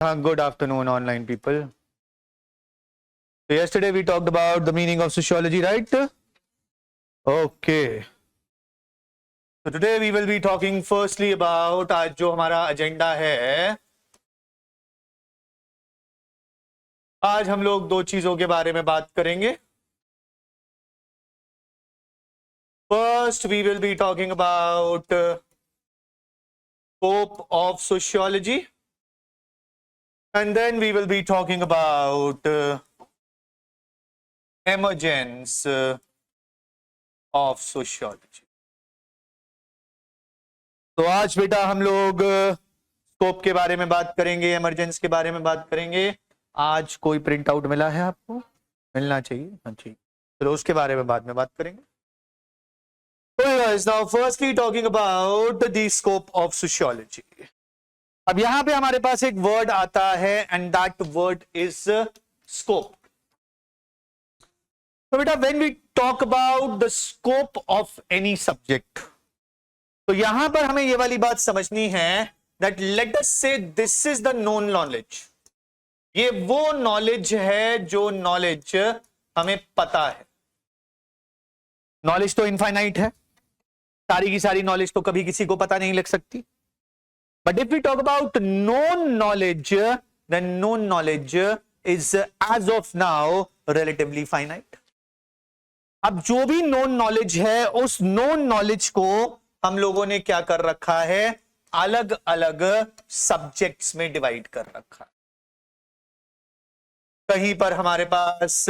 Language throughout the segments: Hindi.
Good afternoon, online people. So yesterday we talked about the meaning of sociology, right? Okay. So today we will be talking firstly about आज जो हमारा एजेंडा है, आज हम लोग दो चीजों के बारे में बात करेंगे. First, we will be talking about scope of sociology, and then we will be talking about emergence of sociology. तो आज बेटा हम लोग स्कोप के बारे में बात करेंगे, इमरजेंस के बारे में बात करेंगे. आज कोई प्रिंट आउट मिला है आपको? मिलना चाहिए. हाँ ठीक, चलो उसके बारे में बाद में बात करेंगे. So guys, now firstly talking about the scope of sociology. अब यहां पे हमारे पास एक वर्ड आता है and that word is scope. तो बेटा when we talk about the scope of any subject, तो यहां पर हमें ये वाली बात समझनी है that let us say this is the known knowledge. ये वो नॉलेज है जो नॉलेज हमें पता है. नॉलेज तो इनफाइनाइट है, सारी की सारी नॉलेज तो कभी किसी को पता नहीं लग सकती. But if we talk about known knowledge, then known knowledge is as of now relatively finite. अब जो भी नोन नॉलेज है, उस नोन नॉलेज को हम लोगों ने क्या कर रखा है, अलग अलग सब्जेक्ट्स में डिवाइड कर रखा है. कहीं पर हमारे पास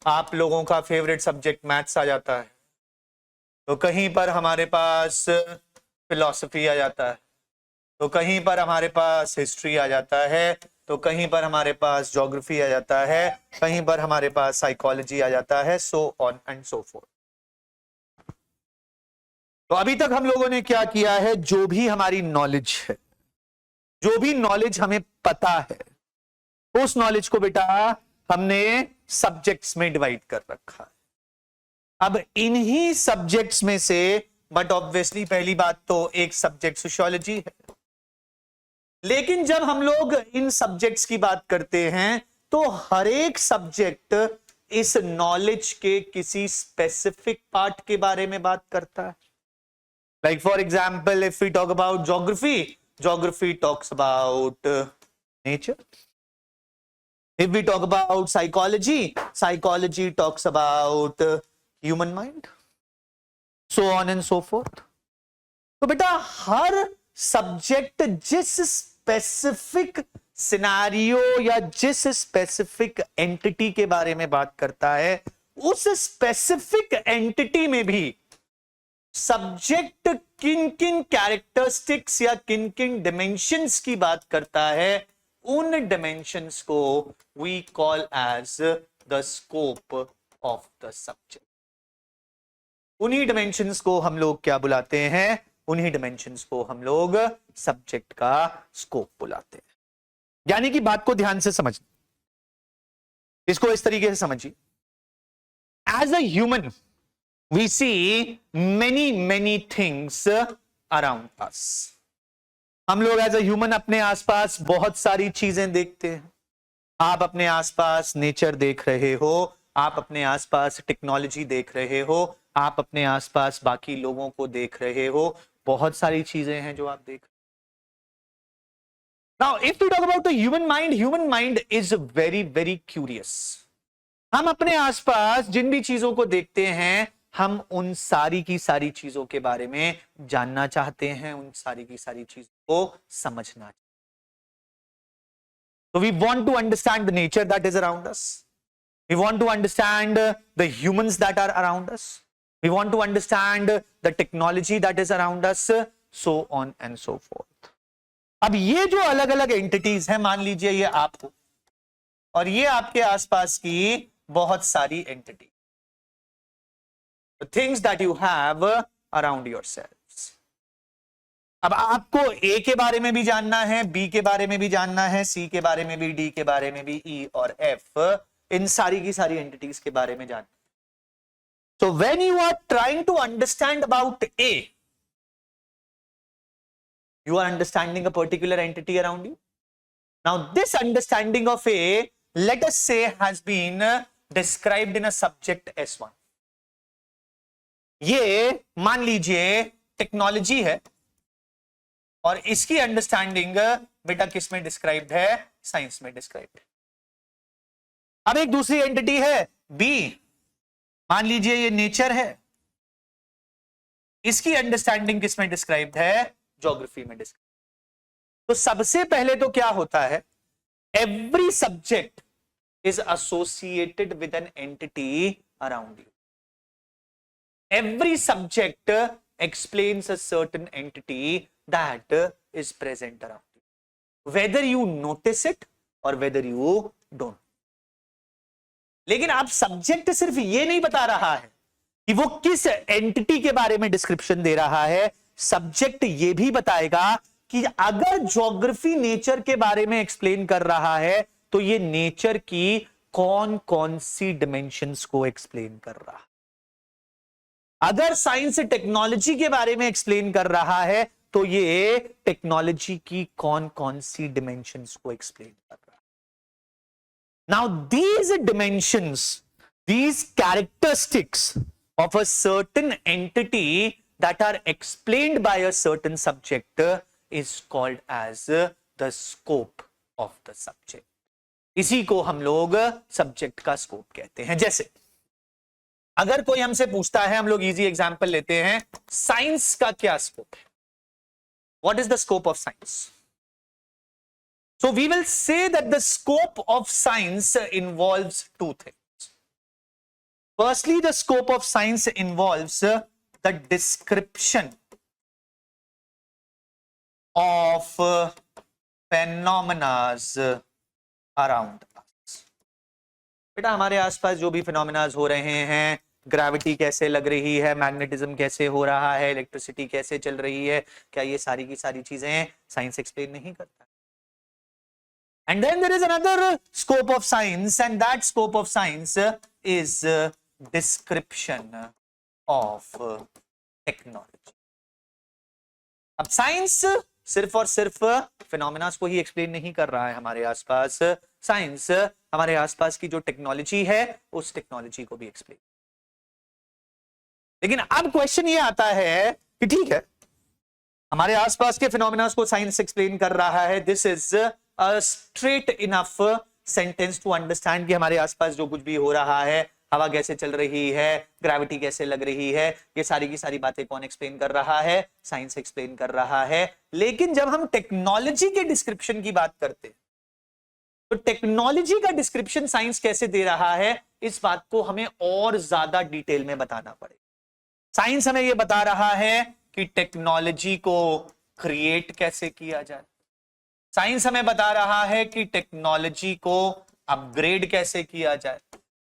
आप लोगों का फेवरेट सब्जेक्ट मैथ्स आ जाता है, तो कहीं पर हमारे पास फिलॉसफी आ जाता है, तो कहीं पर हमारे पास हिस्ट्री आ जाता है, तो कहीं पर हमारे पास ज्योग्राफी आ जाता है, कहीं पर हमारे पास साइकोलॉजी आ जाता है, so on and so fourth. तो अभी तक हम लोगों ने क्या किया है, जो भी हमारी नॉलेज है, जो भी नॉलेज हमें पता है, उस नॉलेज को बेटा हमने सब्जेक्ट्स में डिवाइड कर रखा है. अब इन्हीं सब्जेक्ट्स में से, बट ऑब्वियसली पहली बात तो एक सब्जेक्ट सोशियोलॉजी है, लेकिन जब हम लोग इन सब्जेक्ट्स की बात करते हैं तो हर एक सब्जेक्ट इस नॉलेज के किसी स्पेसिफिक पार्ट के बारे में बात करता है. Like for example if we talk about geography, geography talks about nature. If we talk about psychology, psychology talks about human mind, so on and so forth. तो बेटा हर सब्जेक्ट जिस स्पेसिफिक सिनेरियो या जिस स्पेसिफिक एंटिटी के बारे में बात करता है, उस स्पेसिफिक एंटिटी में भी सब्जेक्ट किन किन कैरेक्टरिस्टिक्स या किन किन डिमेंशंस की बात करता है, उन डिमेंशंस को we call as the scope of the subject. उन्हीं डिमेंशंस को हम लोग क्या बुलाते हैं, उन्हीं डिमेंशंस को हम लोग सब्जेक्ट का स्कोप बुलाते हैं. यानी कि बात को ध्यान से समझना, इसको इस तरीके से समझिए. As a human we see many many things around us. हम लोग एज अ ह्यूमन अपने आसपास बहुत सारी चीजें देखते हैं. आप अपने आसपास नेचर देख रहे हो, आप अपने आसपास टेक्नोलॉजी देख रहे हो, आप अपने आसपास बाकी लोगों को देख रहे हो, बहुत सारी चीजें हैं जो आप देख. Now if we talk about the human mind is very very curious. हम अपने आसपास जिन भी चीजों को देखते हैं, हम उन सारी की सारी चीजों के बारे में जानना चाहते हैं, उन सारी की सारी चीजों को समझना. So we want to understand the nature that is around us. We want to understand the humans that are around us. We want to understand the technology that is around us, so on and so forth. अब ये जो अलग अलग एंटिटीज हैं, मान लीजिए ये आप हो और ये आपके आसपास की बहुत सारी entity, the things that you have around yourselves. अब आपको ए के बारे में भी जानना है, बी के बारे में भी जानना है, सी के बारे में भी, डी के बारे में भी, ई और एफ, इन सारी की सारी एंटिटीज के बारे में जानना. So when you are trying to understand about a, you are understanding a particular entity around you. Now this understanding of A, let us say, has been described in a subject S1. ये मान लीजिए टेक्नोलॉजी है और इसकी अंडरस्टैंडिंग बेटा किस में डिस्क्राइब्ड है? साइंस में डिस्क्राइब्ड है। अब एक दूसरी एंटिटी है बी, मान लीजिए ये नेचर है, इसकी अंडरस्टैंडिंग किस में डिस्क्राइब्ड है? ज्योग्राफी में डिस्क्राइब्ड। तो सबसे पहले तो क्या होता है, every subject is associated with an entity around you. Every subject explains a certain entity that is present around you, whether you notice it or whether you don't. लेकिन अब सब्जेक्ट सिर्फ ये नहीं बता रहा है कि वो किस एंटिटी के बारे में डिस्क्रिप्शन दे रहा है, सब्जेक्ट ये भी बताएगा कि अगर ज्योग्राफी नेचर के बारे में एक्सप्लेन कर रहा है तो ये नेचर की कौन कौन सी डिमेंशंस को एक्सप्लेन कर रहा है। अगर साइंस टेक्नोलॉजी के बारे में एक्सप्लेन कर रहा है तो ये टेक्नोलॉजी की कौन कौन सी डिमेंशंस को एक्सप्लेन कर रहा है। Now these dimensions, these characteristics of a certain entity that are explained by a certain subject is called as the scope of the subject. इसी को हम लोग सब्जेक्ट का स्कोप कहते हैं। जैसे अगर कोई हमसे पूछता है, हम लोग इजी एग्जांपल लेते हैं, साइंस का क्या स्कोप है? What is the scope of science? So we will say that the scope of science involves two things. Firstly, the scope of science involves the description of phenomenas around. बेटा हमारे आसपास जो भी फिनोमेनास हो रहे हैं, ग्रेविटी कैसे लग रही है, मैग्नेटिज्म कैसे हो रहा है, इलेक्ट्रिसिटी कैसे चल रही है, क्या ये सारी की सारी चीजें साइंस एक्सप्लेन नहीं करता? And then there is another scope of science and that scope of science is description of technology. अब साइंस सिर्फ और सिर्फ फिनोमेनास को ही एक्सप्लेन नहीं कर रहा है हमारे आसपास, साइंस हमारे आसपास की जो टेक्नोलॉजी है उस टेक्नोलॉजी को भी एक्सप्लेन। लेकिन अब क्वेश्चन ये आता है कि ठीक है, हमारे आसपास के फिनोमेनास को साइंस एक्सप्लेन कर रहा है, this is a straight enough sentence to understand कि हमारे आसपास जो कुछ भी हो रहा है, हवा कैसे चल रही है, ग्रेविटी कैसे लग रही है, ये सारी की सारी बातें कौन एक्सप्लेन कर रहा है? साइंस एक्सप्लेन कर रहा है। लेकिन जब हम टेक्नोलॉजी के डिस्क्रिप्शन की बात करते हैं तो टेक्नोलॉजी का डिस्क्रिप्शन साइंस कैसे दे रहा है, इस बात को हमें और ज्यादा डिटेल में बताना पड़ेगा। साइंस हमें यह बता रहा है कि टेक्नोलॉजी को क्रिएट कैसे किया जाए, साइंस हमें बता रहा है कि टेक्नोलॉजी को अपग्रेड कैसे किया जाए,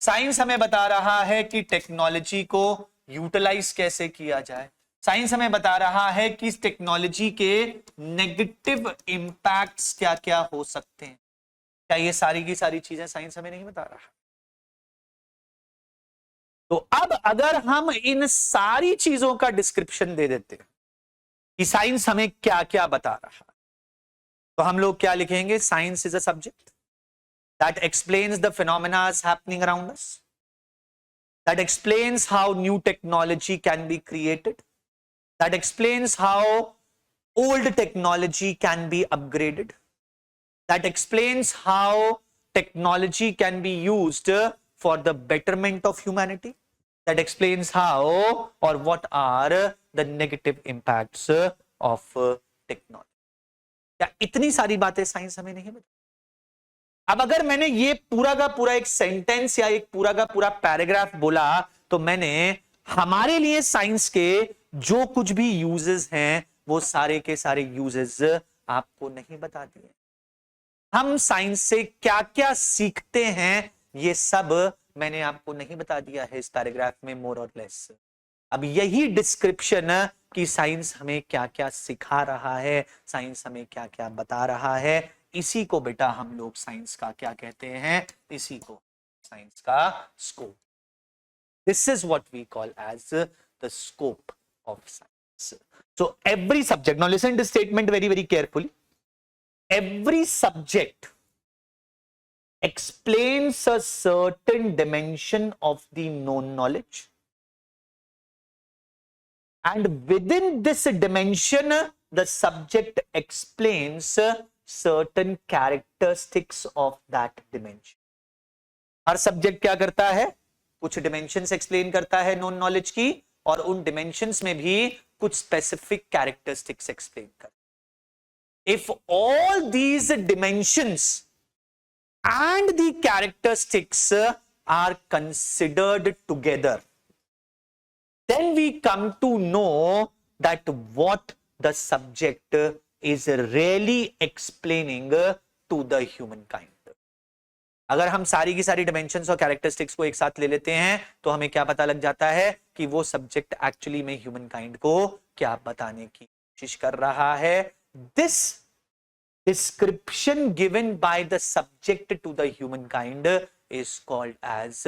साइंस हमें बता रहा है कि टेक्नोलॉजी को यूटिलाइज कैसे किया जाए, साइंस हमें बता रहा है कि इस टेक्नोलॉजी के नेगेटिव इंपैक्ट्स क्या क्या हो सकते हैं। क्या ये सारी की सारी चीजें साइंस हमें नहीं बता रहा? तो अब अगर हम इन सारी चीजों का डिस्क्रिप्शन दे देते हैं कि साइंस हमें क्या क्या बता रहा है, तो हम लोग क्या लिखेंगे? Science is a subject that explains the phenomena happening around us, that explains how new technology can be created, that explains how old technology can be upgraded, that explains how technology can be used for the betterment of humanity, that explains how or what are the negative impacts of technology. क्या इतनी सारी बातें साइंस हमें नहीं बताती? अब अगर मैंने ये पूरा का पूरा एक सेंटेंस या एक पूरा का पूरा पैराग्राफ बोला तो मैंने हमारे लिए साइंस के जो कुछ भी यूजेस हैं वो सारे के सारे यूजेस आपको नहीं बता दिए। हम साइंस से क्या क्या सीखते हैं ये सब मैंने आपको नहीं बता दिया है इस पैराग्राफ में, मोर और लेस। अब यही डिस्क्रिप्शन कि साइंस हमें क्या क्या सिखा रहा है, साइंस हमें क्या क्या बता रहा है, इसी को बेटा हम लोग साइंस का क्या कहते हैं? इसी को साइंस का scope. This is what we call as the scope of science. So every subject, now listen to statement very very carefully, every subject explains a certain dimension of the known knowledge, and within this dimension the subject explains certain characteristics of that dimension. Her subject क्या करता है, कुछ डिमेंशंस एक्सप्लेन करता है नोन नॉलेज की, और उन डिमेंशंस में भी कुछ स्पेसिफिक कैरेक्टरिस्टिक्स एक्सप्लेन करता है. If all these dimensions and the characteristics are considered together, then we come to know that what the subject is really explaining to the humankind. अगर हम सारी की सारी डिमेंशंस और कैरेक्टरिस्टिक्स को एक साथ ले लेते हैं तो हमें क्या पता लग जाता है कि वो सब्जेक्ट एक्चुअली में ह्यूमनकाइंड को क्या बताने की कोशिश कर रहा है. This description given by the subject to the humankind is called as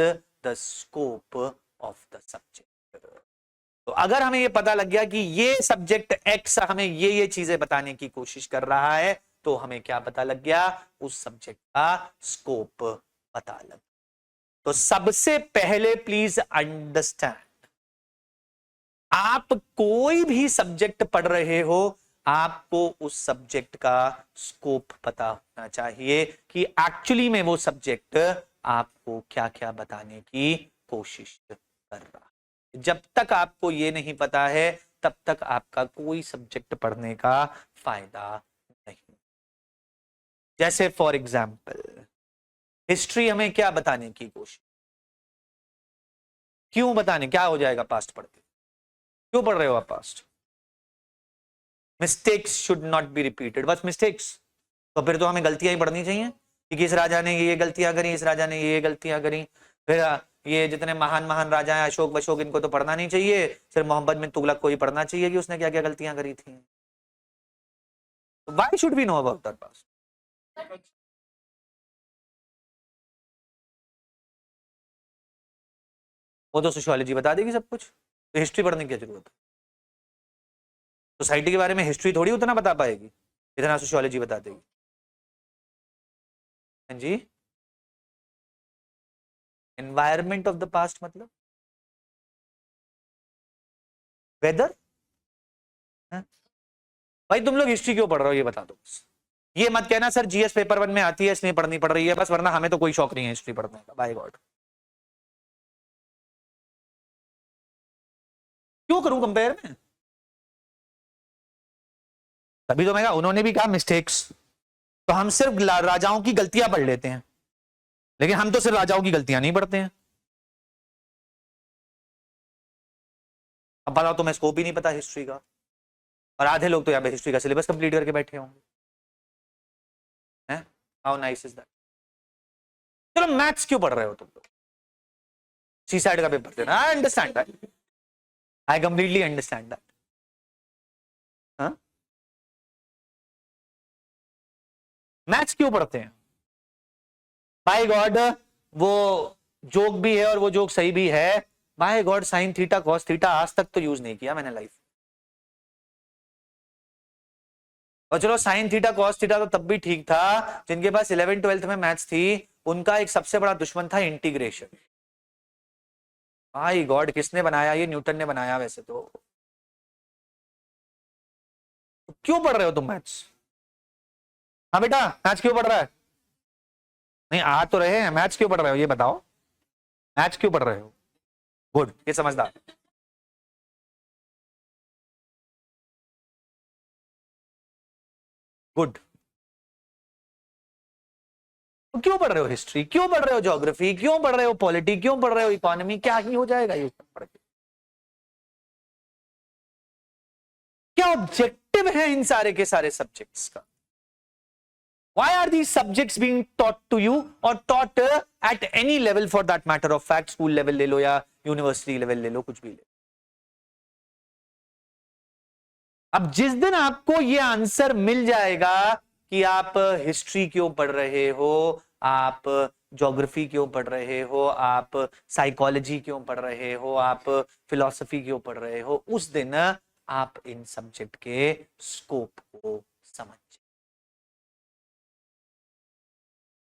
the scope of the subject. तो अगर हमें ये पता लग गया कि ये सब्जेक्ट एक्स हमें ये चीजें बताने की कोशिश कर रहा है, तो हमें क्या पता लग गया, उस सब्जेक्ट का स्कोप पता लग. तो सबसे पहले प्लीज अंडरस्टैंड, आप कोई भी सब्जेक्ट पढ़ रहे हो, आपको उस सब्जेक्ट का स्कोप पता होना चाहिए कि एक्चुअली में वो सब्जेक्ट आपको क्या क्या बताने की कोशिश कर रहा है. जब तक आपको ये नहीं पता है तब तक आपका कोई सब्जेक्ट पढ़ने का फायदा नहीं. जैसे फॉर एग्जाम्पल हिस्ट्री हमें क्या बताने की कोशिश, क्यों बताने, क्या हो जाएगा पास्ट पढ़ के, क्यों पढ़ रहे हो आप past? Mistakes should not be repeated, बस मिस्टेक्स. तो फिर तो हमें गलतियां ही पढ़नी चाहिए कि इस राजा ने ये गलतियां करी, इस राजा ने ये गलतियां करी. फिर ये जितने महान महान राजा हैं, अशोक वशोक, इनको तो पढ़ना नहीं चाहिए, सिर्फ मोहम्मद बिन तुगलक को ही पढ़ना चाहिए कि उसने क्या क्या गलतियां करी थी. Why should we know about that past? वो तो सोशियोलॉजी बता देगी सब कुछ, तो हिस्ट्री पढ़ने की जरूरत है? सोसाइटी के बारे में हिस्ट्री थोड़ी उतना बता पाएगी इतना सोशियोलॉजी बता देगी. हाँ जी, एनवायरमेंट ऑफ द पास्ट मतलब वेदर. भाई तुम लोग हिस्ट्री क्यों पढ़ रहे हो ये बता दो. ये मत कहना सर जीएस पेपर 1 में आती है इसलिए पढ़नी पड़ रही है बस, वरना हमें तो कोई शौक नहीं है हिस्ट्री पढ़ने का. बाय गॉड, क्यों करूं कंपेयर में? तभी तो मैं कहा, उन्होंने भी कहा मिस्टेक्स, तो हम सिर्फ राजाओं की गलतियां पढ़ लेते हैं, लेकिन हम तो सिर्फ राजाओं की गलतियां नहीं पढ़ते हैं. अब बताओ, तुम्हें स्कोप ही नहीं पता हिस्ट्री का, और आधे लोग तो यहाँ पे हिस्ट्री का सिलेबस कंप्लीट करके बैठे होंगे. How nice is that. चलो मैथ्स क्यों पढ़ रहे हो तुम लोग? सी साइड का पेपर देना. I understand that, I completely understand that. Maths क्यों पढ़ते हैं? बाय गॉड, वो जोक भी है और वो जोक सही भी है. By God, sine theta cos theta आज तक तो यूज नहीं किया मैंने लाइफ. और चलो साइन थीटा कॉस थीटा तो तब भी ठीक था, जिनके पास 11th 12th में मैथ्स थी उनका एक सबसे बड़ा दुश्मन था इंटीग्रेशन. बाय गॉड, किसने बनाया ये? न्यूटन ने बनाया वैसे तो. क्यों पढ़ रहे हो तुम मैथ्स? हाँ बेटा, मैथ्स क्यों पढ़ रहा है? नहीं आ तो रहे हैं, मैथ्स क्यों पढ़ रहे हो ये बताओ. मैथ्स क्यों पढ़ रहे हो? गुड, ये समझदार. गुड. क्यों पढ़ रहे हो हिस्ट्री, क्यों पढ़ रहे हो ज्योग्राफी, क्यों पढ़ रहे हो पॉलिटी, क्यों पढ़ रहे हो इकोनॉमी? क्या ही हो जाएगा ये पढ़ के? क्या ऑब्जेक्टिव है इन सारे के सारे सब्जेक्ट्स का? Why are these subjects being taught to you or taught at any level for that matter of fact? School level ले लो या यूनिवर्सिटी लेवल ले लो, कुछ भी ले. अब जिस दिन आपको ये आंसर मिल जाएगा कि आप हिस्ट्री क्यों पढ़ रहे हो, आप ज्योग्राफी क्यों पढ़ रहे हो, आप साइकोलॉजी क्यों पढ़ रहे हो, आप फिलॉसफी क्यों पढ़ रहे हो, उस दिन आप इन सब्जेक्ट के स्कोप को समझ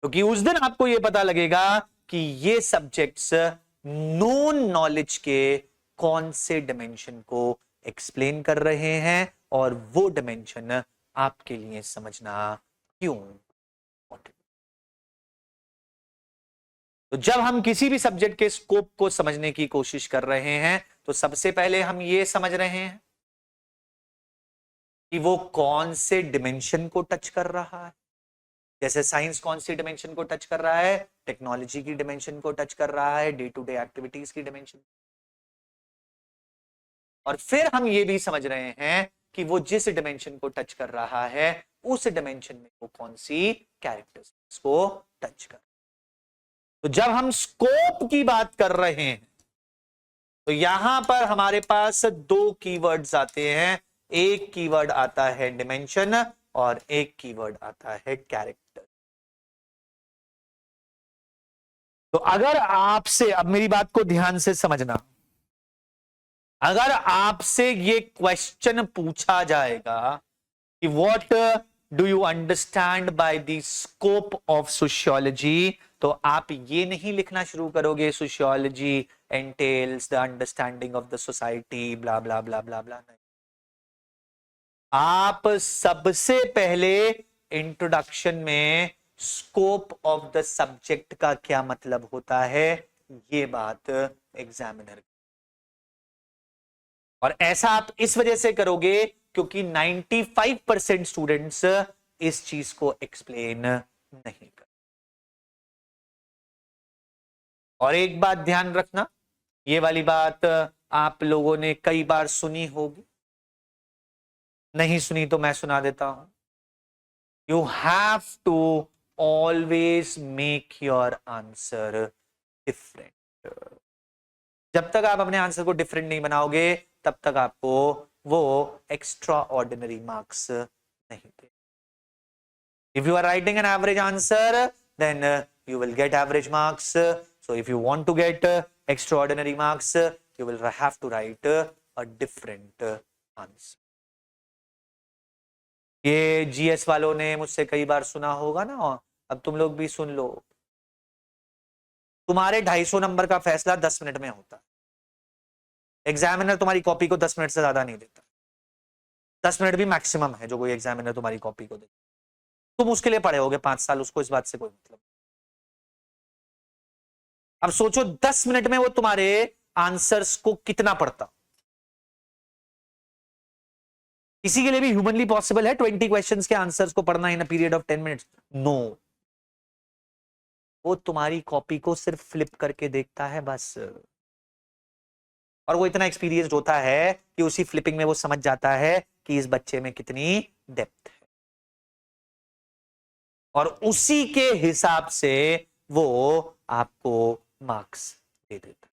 क्योंकि उस दिन आपको यह पता लगेगा कि ये सब्जेक्ट्स नोन नॉलेज के कौन से डिमेंशन को एक्सप्लेन कर रहे हैं और वो डिमेंशन आपके लिए समझना क्यों इम्पोर्टेंट। तो जब हम किसी भी सब्जेक्ट के स्कोप को समझने की कोशिश कर रहे हैं तो सबसे पहले हम ये समझ रहे हैं कि वो कौन से डिमेंशन को टच कर रहा है। जैसे साइंस कौन सी डिमेंशन को टच कर रहा है, टेक्नोलॉजी की डिमेंशन को टच कर रहा है, डे टू डे एक्टिविटीज की डिमेंशन। और फिर हम ये भी समझ रहे हैं कि वो जिस डिमेंशन को टच कर रहा है उस डिमेंशन में वो कौन सी कैरेक्टरिस्टिक्स को टच कर। तो जब हम स्कोप की बात कर रहे हैं तो यहां पर हमारे पास दो कीवर्ड्स आते हैं। एक कीवर्ड आता है डिमेंशन और एक कीवर्ड आता है कैरेक्टर। तो अगर आपसे, अब मेरी बात को ध्यान से समझना, अगर आपसे ये क्वेश्चन पूछा जाएगा कि what do you understand by the scope of sociology, तो आप ये नहीं लिखना शुरू करोगे sociology entails the understanding of the society blah blah blah blah blah. नहीं, आप सबसे पहले इंट्रोडक्शन में स्कोप ऑफ द सब्जेक्ट का क्या मतलब होता है ये बात एग्जामिनर, और ऐसा आप इस वजह से करोगे क्योंकि 95% स्टूडेंट्स इस चीज को एक्सप्लेन नहीं कर। और एक बात ध्यान रखना, ये वाली बात आप लोगों ने कई बार सुनी होगी, नहीं सुनी तो मैं सुना देता हूं। You have to always make your answer different. जब तक आप अपने आंसर को डिफरेंट नहीं बनाओगे तब तक आपको वो एक्स्ट्रा ऑर्डिनरी मार्क्स नहीं दे। If you are writing an average answer then you will get average marks. So if you want to get extraordinary marks, you will have to write a different answer. ये जीएस वालों ने मुझसे कई बार सुना होगा ना, अब तुम लोग भी सुन लो। तुम्हारे 250 नंबर का फैसला 10 मिनट में होता है। एग्जामिनर तुम्हारी कॉपी को 10 मिनट से ज्यादा नहीं देता। 10 मिनट भी मैक्सिमम है जो कोई एग्जामिनर तुम्हारी कॉपी को देता। तुम उसके लिए पढ़े होगे 5 साल, उसको इस बात से कोई मतलब। अब सोचो 10 मिनट में वो तुम्हारे आंसर्स को कितना पढ़ता। किसी के लिए भी ह्यूमनली पॉसिबल है 20 क्वेश्चंस के आंसर्स को पढ़ना in a period of 10 minutes? No. वो तुम्हारी कॉपी को सिर्फ फ्लिप करके देखता है बस, और वो इतना एक्सपीरियंस्ड होता है कि उसी फ्लिपिंग में वो समझ जाता है कि इस बच्चे में कितनी डेप्थ है, और उसी के हिसाब से वो आपको मार्क्स दे देता।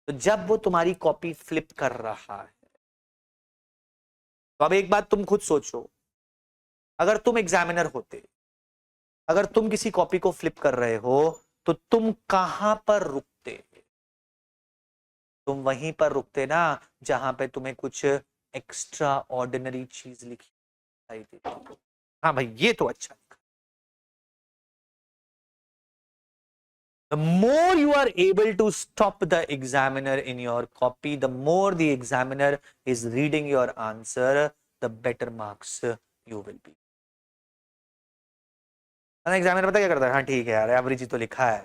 तो जब वो तुम्हारी कॉपी फ्लिप कर रहा है तो अब एक बात तुम खुद सोचो, अगर तुम एग्जामिनर होते, अगर तुम किसी कॉपी को फ्लिप कर रहे हो तो तुम कहां पर रुकते? तुम वहीं पर रुकते ना जहां पे तुम्हें कुछ एक्स्ट्रा ऑर्डिनरी चीज लिखी दिखाई देती। हाँ भाई ये तो अच्छा लिखा। The more you are able to stop the examiner in your copy, the more the examiner is reading your answer, the better marks you will be. Examiner पता क्या करता है? हाँ ठीक है यार, एवरेज ही तो लिखा है।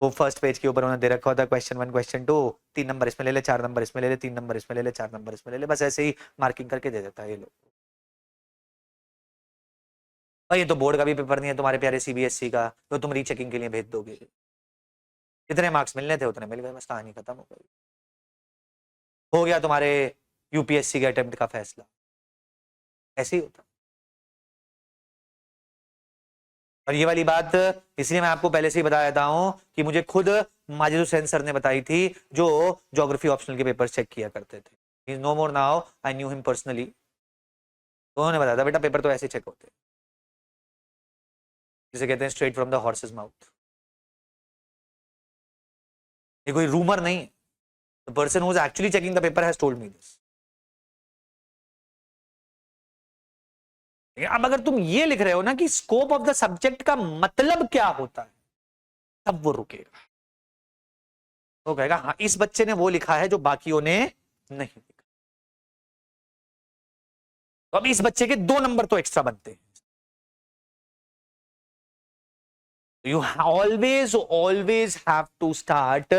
वो फर्स्ट पेज के ऊपर उन्होंने दे रखा होता है क्वेश्चन 1 क्वेश्चन 2, 3 नंबर इसमें ले ले, 4 नंबर इसमें ले ले, 3 नंबर इसमें ले ले, 4 नंबर इसमें ले ले, बस ऐसे ही मार्किंग करके दे देता है ये लोग। ये तो बोर्ड का भी पेपर नहीं है तुम्हारे प्यारे सीबीएसई का, तो तुम रीचेकिंग के लिए भेज दोगे। जितने मार्क्स मिलने थे उतने मिल गए, बस कहानी खत्म हो गई। हो गया तुम्हारे यूपीएससी के अटेम्प्ट का फैसला। ऐसे ही होता। और ये वाली बात इसलिए मैं आपको पहले से ही बता देता हूं कि मुझे खुद माजिद हुसैन सर ने बताई थी, जो ज्योग्राफी ऑप्शनल के पेपर चेक किया करते थे। He is no more now, I knew him personally. तो उन्होंने बताया था बेटा पेपर तो ऐसे चेक होते हैं, जिसे कहते हैं straight from the horses mouth. ये कोई रूमर नहीं है। The person who is actually checking the paper has told me this. अब अगर तुम ये लिख रहे हो ना कि स्कोप ऑफ द सब्जेक्ट का मतलब क्या होता है, तब वो रुकेगा, वो कहेगा हाँ इस बच्चे ने वो लिखा है जो बाकियों ने नहीं लिखा। तो अब इस बच्चे के 2 नंबर तो एक्स्ट्रा बनते हैं। You always have to start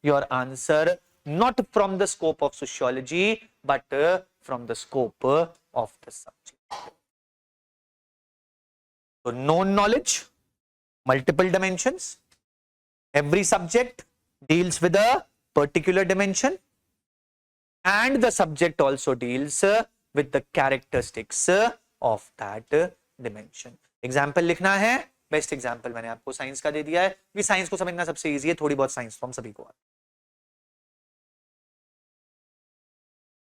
your answer not from the scope of sociology, but from the scope of the subject. So known knowledge, multiple dimensions. Every subject deals with a particular dimension, and the subject also deals with the characteristics of that dimension. Example लिखना है, बेस्ट एग्जाम्पल मैंने आपको साइंस का दे दिया है, कि साइंस को समझना सबसे इजी है, थोड़ी बहुत साइंस फॉर्म सभी को आता।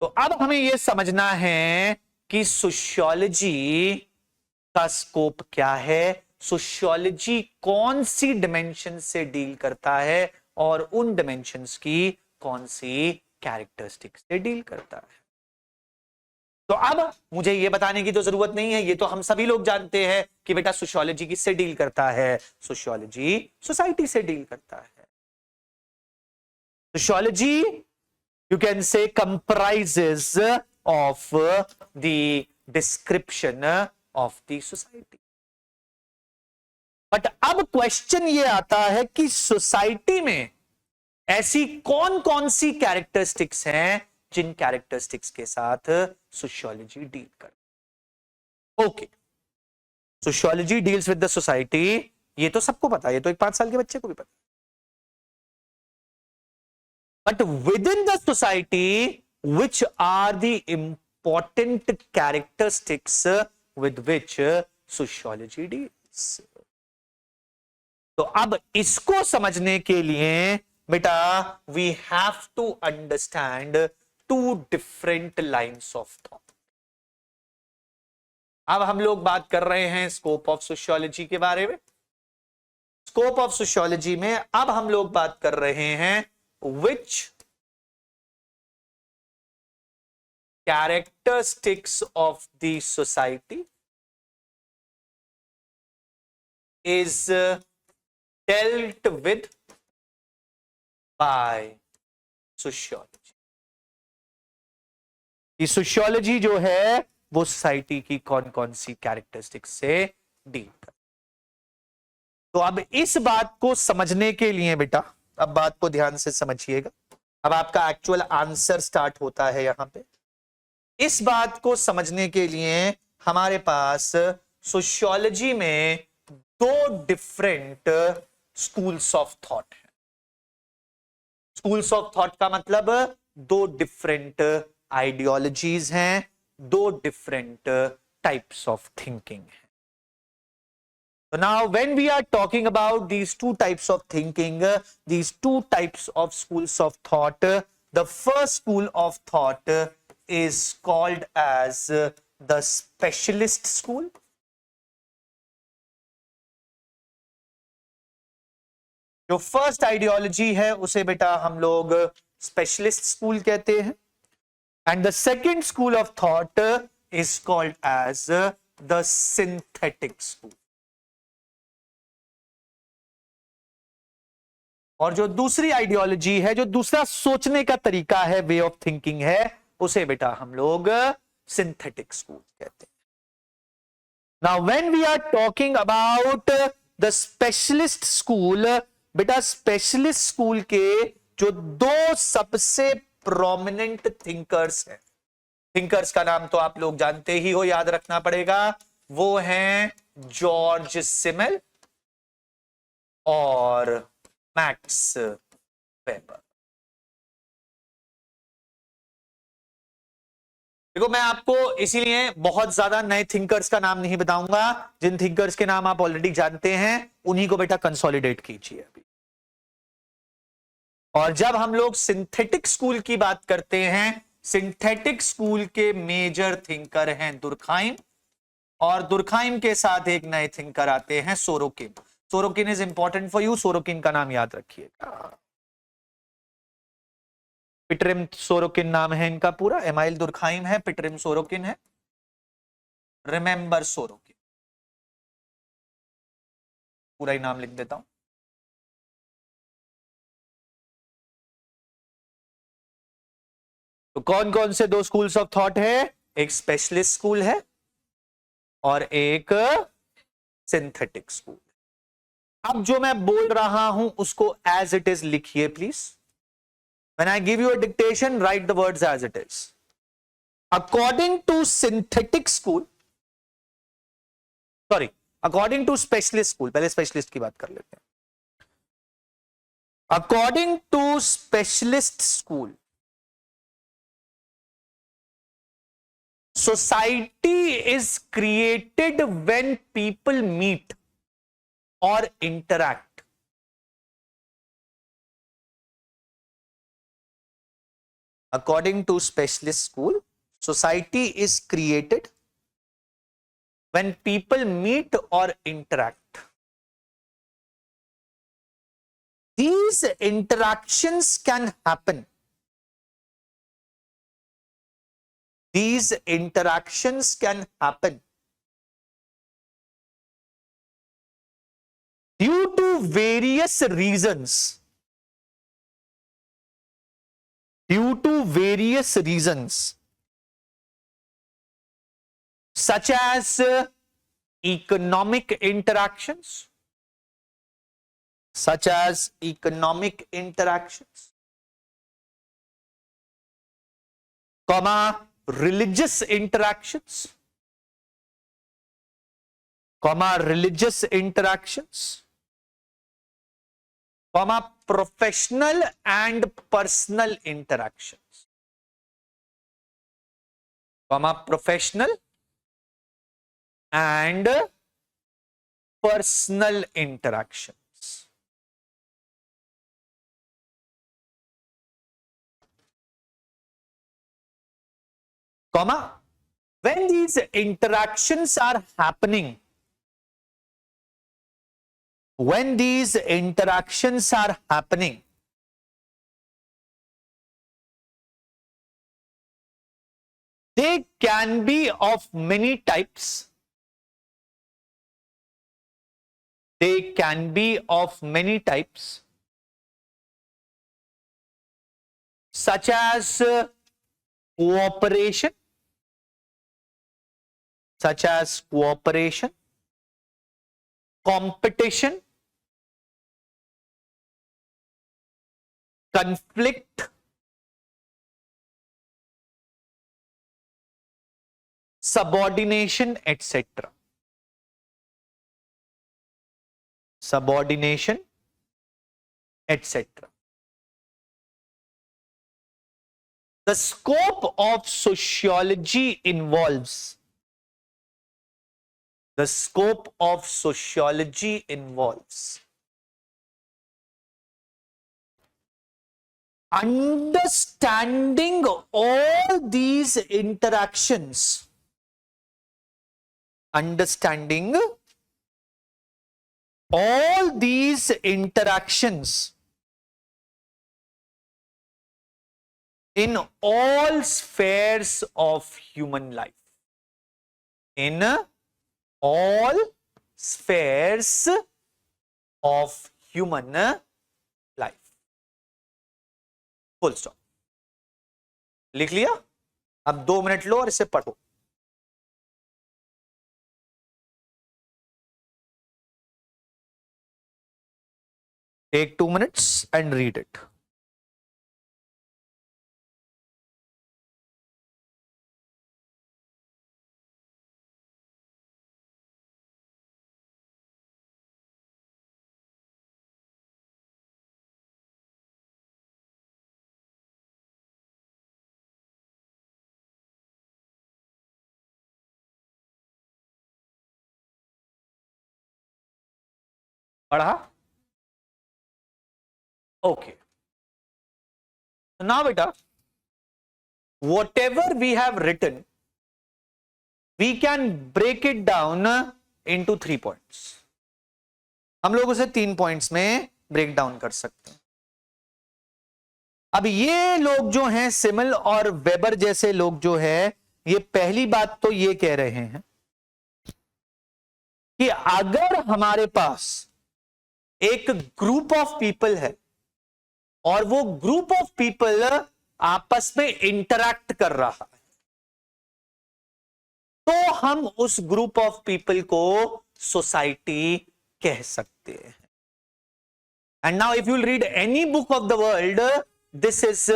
तो अब हमें यह समझना है कि सोशियोलॉजी का स्कोप क्या है, सोशियोलॉजी कौन सी डिमेंशन से डील करता है और उन डिमेंशंस की कौन सी कैरेक्टरिस्टिक्स से डील करता है। तो अब मुझे यह बताने की तो जरूरत नहीं है, ये तो हम सभी लोग जानते हैं कि बेटा सोशियोलॉजी किससे डील करता है, सोशियोलॉजी सोसाइटी से डील करता है। Sociology you can say comprises of the description of the society. But अब क्वेश्चन ये आता है कि सोसाइटी में ऐसी कौन कौन सी कैरेक्टरिस्टिक्स हैं जिन कैरेक्टरिस्टिक्स के साथ सोशियोलॉजी डील कर। Okay, sociology deals with the society, ये तो सबको पता है, ये तो एक 5 साल के बच्चे को भी पता है। But within the society, which are the important characteristics with which sociology deals? तो अब इसको समझने के लिए बेटा we have to understand 2 different lines of thought. अब हम लोग बात कर रहे हैं स्कोप ऑफ सोशियोलॉजी के बारे में। स्कोप ऑफ सोशियोलॉजी में अब हम लोग बात कर रहे हैं which characteristics of the society is dealt with by sociology. कि सोशियोलॉजी जो है वो सोसाइटी की कौन कौन सी कैरेक्टरिस्टिक्स से डील कर। तो अब इस बात को समझने के लिए बेटा, अब बात को ध्यान से समझिएगा, अब आपका एक्चुअल आंसर स्टार्ट होता है यहां पे। इस बात को समझने के लिए हमारे पास सोशियोलॉजी में 2 डिफरेंट स्कूल्स ऑफ थॉट है। स्कूल्स ऑफ थॉट का मतलब 2 डिफरेंट आइडियोलॉजीज हैं, 2 डिफरेंट टाइप्स ऑफ थिंकिंग है। So now when we are talking about these 2 types of thinking, these 2 types of schools of thought, the first school of thought is called as the specialist school. जो फर्स्ट आइडियोलॉजी है उसे बेटा हम लोग स्पेशलिस्ट स्कूल कहते हैं, and the second school of thought is called as the synthetic school. और जो दूसरी आइडियोलॉजी है, जो दूसरा सोचने का तरीका है, वे ऑफ थिंकिंग है, उसे बेटा हम लोग सिंथेटिक स्कूल कहते हैं। Now when we are talking about the specialist school, बेटा स्पेशलिस्ट स्कूल के जो 2 सबसे प्रोमिनेंट थिंकर्स हैं, थिंकर्स का नाम तो आप लोग जानते ही हो, याद रखना पड़ेगा, वो हैं जॉर्ज सिमेल और मैक्स वेबर। देखो मैं आपको इसीलिए बहुत ज्यादा नए थिंकर्स का नाम नहीं बताऊंगा, जिन थिंकर्स के नाम आप ऑलरेडी जानते हैं उन्हीं को बेटा कंसोलिडेट कीजिए अभी। और जब हम लोग सिंथेटिक स्कूल की बात करते हैं, सिंथेटिक स्कूल के मेजर थिंकर हैं दुर्खाइम, और दुर्खाइम के साथ एक नए थिंकर आते हैं Sorokin. Sorokin is important for you, Sorokin का नाम याद रखिएगा। पिटरिम सोरोकिन नाम है इनका पूरा, एमाइल दुर्खाइम है, पिटरिम सोरोकिन है। रिमेंबर सोरोकिन, पूरा ही नाम लिख देता हूं। तो कौन कौन से दो स्कूल्स ऑफ थॉट है? एक स्पेशलिस्ट स्कूल है और एक सिंथेटिक स्कूल। अब जो मैं बोल रहा हूं उसको एज इट इज लिखिए please. When I give you a dictation, write the words as it is. According to synthetic school, sorry, according to specialist school, पहले स्पेशलिस्ट की बात कर लेते हैं। According to specialist school, society is created when people meet or interact. According to specialist school, society is created when people meet or interact. These interactions can happen. These interactions can happen due to various reasons. Due to various reasons, such as economic interactions, such as economic interactions, comma, religious interactions, comma, religious interactions, comma, professional and personal interactions, comma, professional and personal interactions. Comma, when these interactions are happening, when these interactions are happening, they can be of many types. They can be of many types, such as cooperation, such as cooperation, competition, conflict, subordination, etc. Subordination, etc. The scope of sociology involves, the scope of sociology involves understanding all these interactions, understanding all these interactions in all spheres of human life, in all spheres of human life. Full stop. लिख लिया? अब 2 मिनट लो और इसे पढ़ो। Take 2 minutes and read it. पढ़ा? Okay. Now beta, whatever we have written, we can break it down into 3 points. हम लोग उसे 3 पॉइंट्स में ब्रेक डाउन कर सकते हैं। अब ये लोग जो हैं, सिमल और वेबर जैसे लोग जो है, ये पहली बात तो ये कह रहे हैं कि अगर हमारे पास एक ग्रुप ऑफ पीपल है और वो ग्रुप ऑफ पीपल आपस में इंटरैक्ट कर रहा है, तो हम उस ग्रुप ऑफ पीपल को सोसाइटी कह सकते हैं. And now if you read any book of the world, this is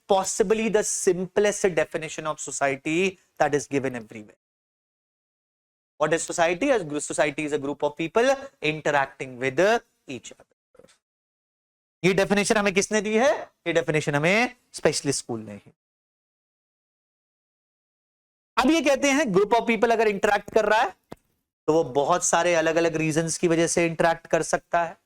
possibly the simplest definition of society that is given everywhere. What is society? Society is a group of people interacting with each other. ये डेफिनेशन हमें किसने दी है? ये डेफिनेशन हमें स्पेशलिस्ट स्कूल ने ही. अब ये कहते हैं ग्रुप ऑफ पीपल अगर इंटरैक्ट कर रहा है तो वो बहुत सारे अलग अलग रीजंस की वजह से इंटरैक्ट कर सकता है.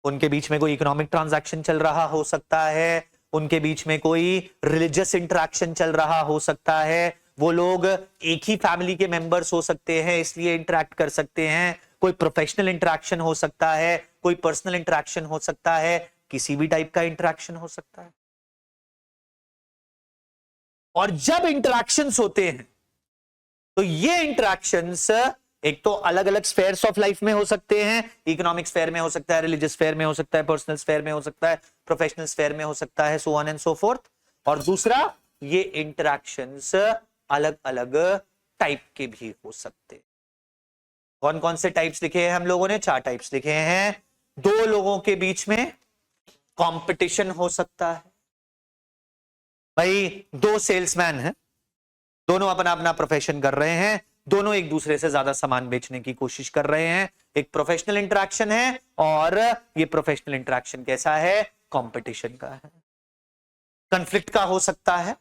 उनके बीच में कोई इकोनॉमिक ट्रांजैक्शन चल रहा हो सकता है, उनके बीच में कोई रिलीजियस इंटरैक्शन चल रहा हो सकता है, वो लोग एक ही फैमिली के मेंबर्स हो सकते हैं इसलिए इंटरैक्ट कर सकते हैं, कोई प्रोफेशनल इंटरैक्शन हो सकता है, कोई पर्सनल इंटरैक्शन हो सकता है, किसी भी टाइप का इंटरैक्शन हो सकता है. और जब इंटरैक्शंस होते हैं तो ये इंटरैक्शंस एक तो अलग अलग स्फेयर्स ऑफ लाइफ में हो सकते हैं, इकोनॉमिक स्फेयर में हो सकता है, रिलीजियस स्फेयर में हो सकता है, पर्सनल स्फेयर में हो सकता है, प्रोफेशनल स्फेयर में हो सकता है, so on and so fourth. और दूसरा, ये इंटरैक्शंस अलग अलग टाइप के भी हो सकते हैं. कौन कौन से टाइप्स लिखे हैं हम लोगों ने? 4 टाइप्स लिखे हैं. 2 लोगों के बीच में कंपटीशन हो सकता है. भाई 2 सेल्समैन हैं, दोनों अपना अपना प्रोफेशन कर रहे हैं, दोनों एक दूसरे से ज्यादा सामान बेचने की कोशिश कर रहे हैं. एक प्रोफेशनल इंटरैक्शन है और ये प्रोफेशनल इंटरैक्शन कैसा है? कंपटीशन का है. कॉन्फ्लिक्ट का हो सकता है.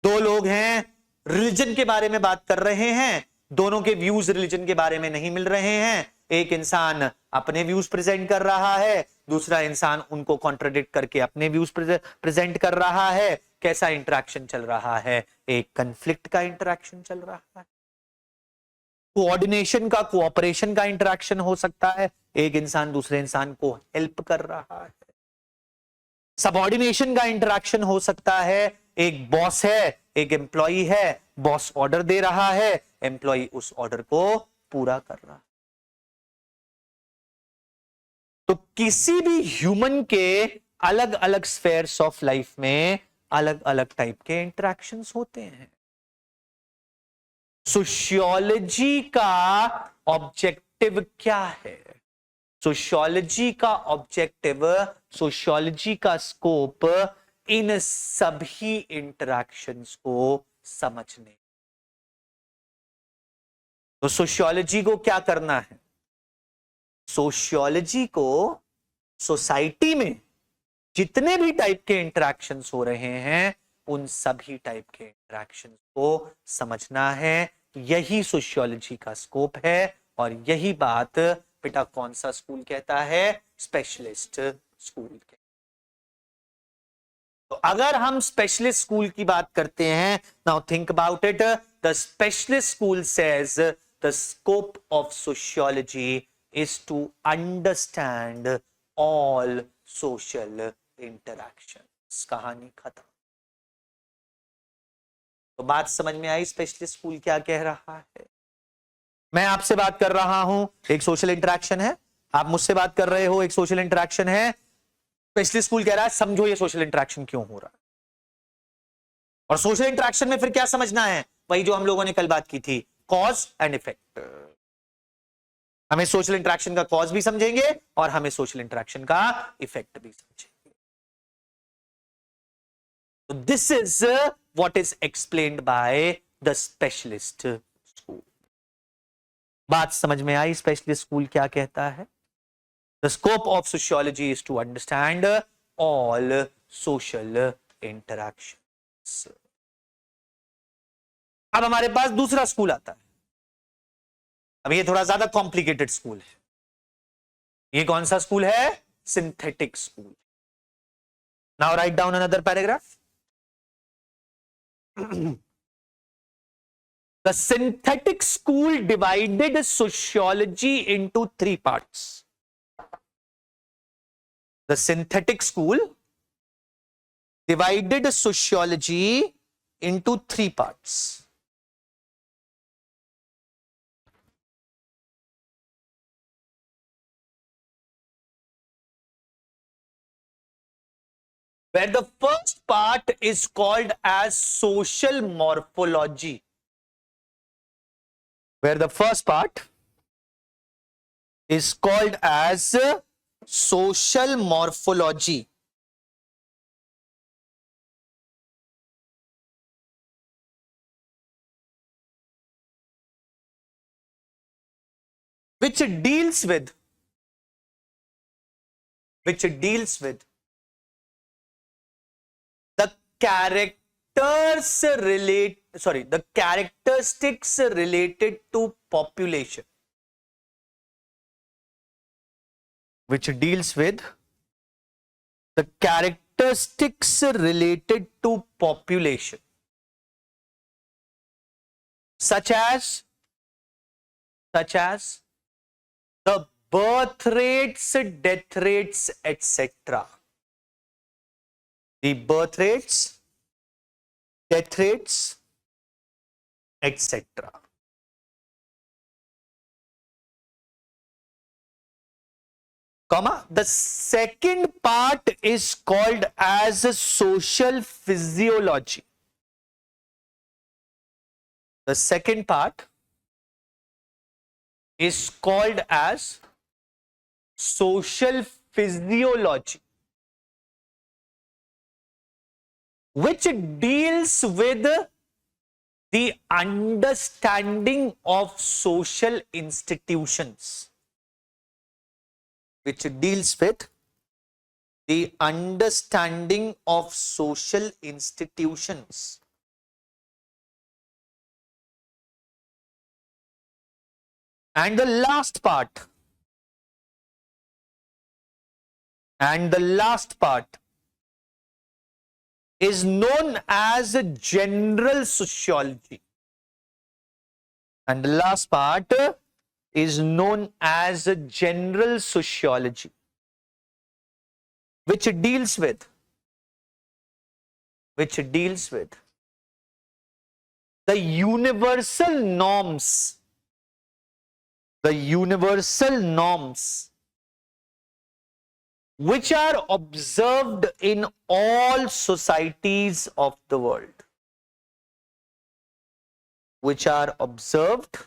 2 लोग हैं, रिलीजन के बारे में बात कर रहे हैं, दोनों के व्यूज रिलीजन के बारे में नहीं मिल रहे हैं. एक इंसान अपने व्यूज प्रेजेंट कर रहा है, दूसरा इंसान उनको कॉन्ट्रडिक्ट करके अपने व्यूज प्रेजेंट कर रहा है. कैसा इंटरैक्शन चल रहा है? एक कॉन्फ्लिक्ट का इंटरैक्शन चल रहा है. कोऑर्डिनेशन का, कोऑपरेशन का इंटरैक्शन हो सकता है, एक इंसान दूसरे इंसान को हेल्प कर रहा है. सबऑर्डिनेशन का इंटरैक्शन हो सकता है, एक बॉस है, एक एम्प्लॉई है, बॉस ऑर्डर दे रहा है, एम्प्लॉई उस ऑर्डर को पूरा कर रहा है. तो किसी भी ह्यूमन के अलग अलग स्फेयर्स ऑफ लाइफ में अलग अलग टाइप के इंटरैक्शंस होते हैं. सोशियोलॉजी का ऑब्जेक्टिव क्या है? सोशियोलॉजी का ऑब्जेक्टिव, सोशियोलॉजी का स्कोप इन सभी इंटरैक्शंस को समझने. तो सोशियोलॉजी को क्या करना है? सोशियोलॉजी को सोसाइटी में जितने भी टाइप के इंटरैक्शंस हो रहे हैं उन सभी टाइप के इंटरैक्शंस को समझना है. यही सोशियोलॉजी का स्कोप है और यही बात बेटा कौन सा स्कूल कहता है? स्पेशलिस्ट स्कूल के. तो अगर हम स्पेशलिस्ट स्कूल की बात करते हैं, now think about it. The specialist school says the scope of sociology is to understand all social interactions. कहानी खत्म. तो बात समझ में आई स्पेशलिस्ट स्कूल क्या कह रहा है? मैं आपसे बात कर रहा हूं, एक सोशल इंटरैक्शन है, आप मुझसे बात कर रहे हो, एक सोशल इंटरैक्शन है. स्पेशलिस्ट स्कूल कह रहा है समझो ये सोशल इंटरैक्शन क्यों हो रहा है. और सोशल इंटरैक्शन में फिर क्या समझना है? वही जो हम लोगों ने कल बात की थी, कॉज एंड इफेक्ट. हमें सोशल इंटरैक्शन का कॉज भी समझेंगे और हमें सोशल इंटरैक्शन का इफेक्ट भी समझेंगे. तो this is what is explained by the specialist school. बात समझ में आई? स्पेशलिस्ट स्कूल क्या कहता है? The scope of sociology is to understand all social interactions. अब हमारे पास दूसरा स्कूल आता है. अब ये थोड़ा ज्यादा कॉम्प्लिकेटेड स्कूल है. ये कौन सा स्कूल है? Synthetic school. Now write down another paragraph. The synthetic school divided sociology into 3 parts. The synthetic school divided sociology into 3 parts. where the first part is called as social morphology. Where the first part is called as social morphology. Which deals with the the characteristics related to population. Which deals with the characteristics related to population, such as the birth rates, death rates, etc. The birth rates, death rates, etc. Comma. The second part is called as social physiology. The second part is called as social physiology, which deals with the understanding of social institutions. Which deals with the understanding of social institutions. And the last part is known as general sociology. And the last part is known as general sociology, which deals with the universal norms, which are observed in all societies of the world. Which are observed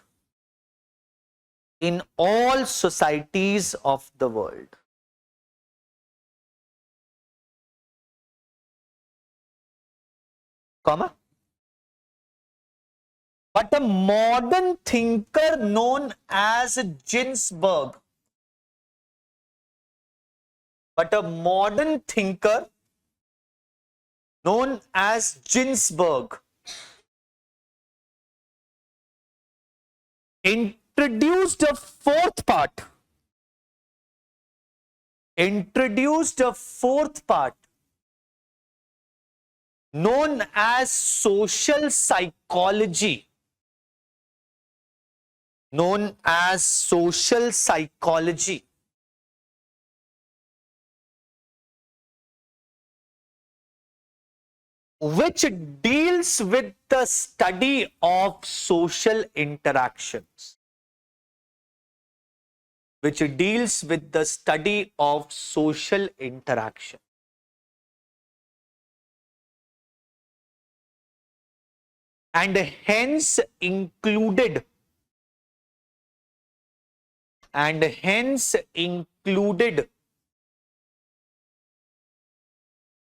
in all societies of the world. Comma. But a modern thinker known as Ginsburg, introduced a fourth part, known as social psychology, which deals with the study of social interactions. And hence included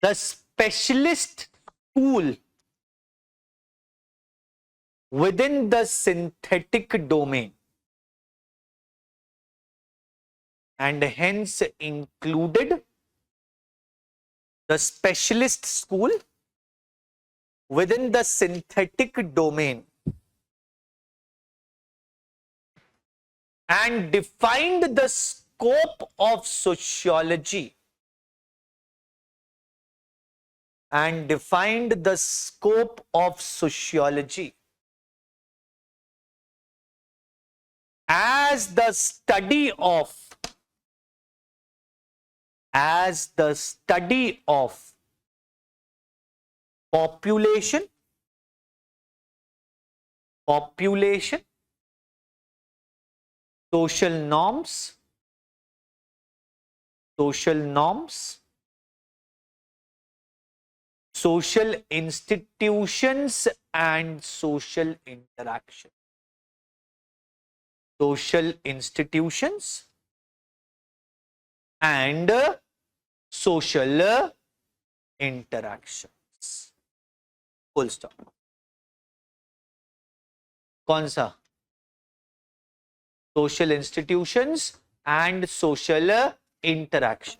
the specialist school within the synthetic domain. And hence included the specialist school within the synthetic domain, and defined the scope of sociology, as the study of population, social norms, social institutions and social interaction. Social institutions and social interactions. Full stop. कौन सा? Social institutions and social interaction.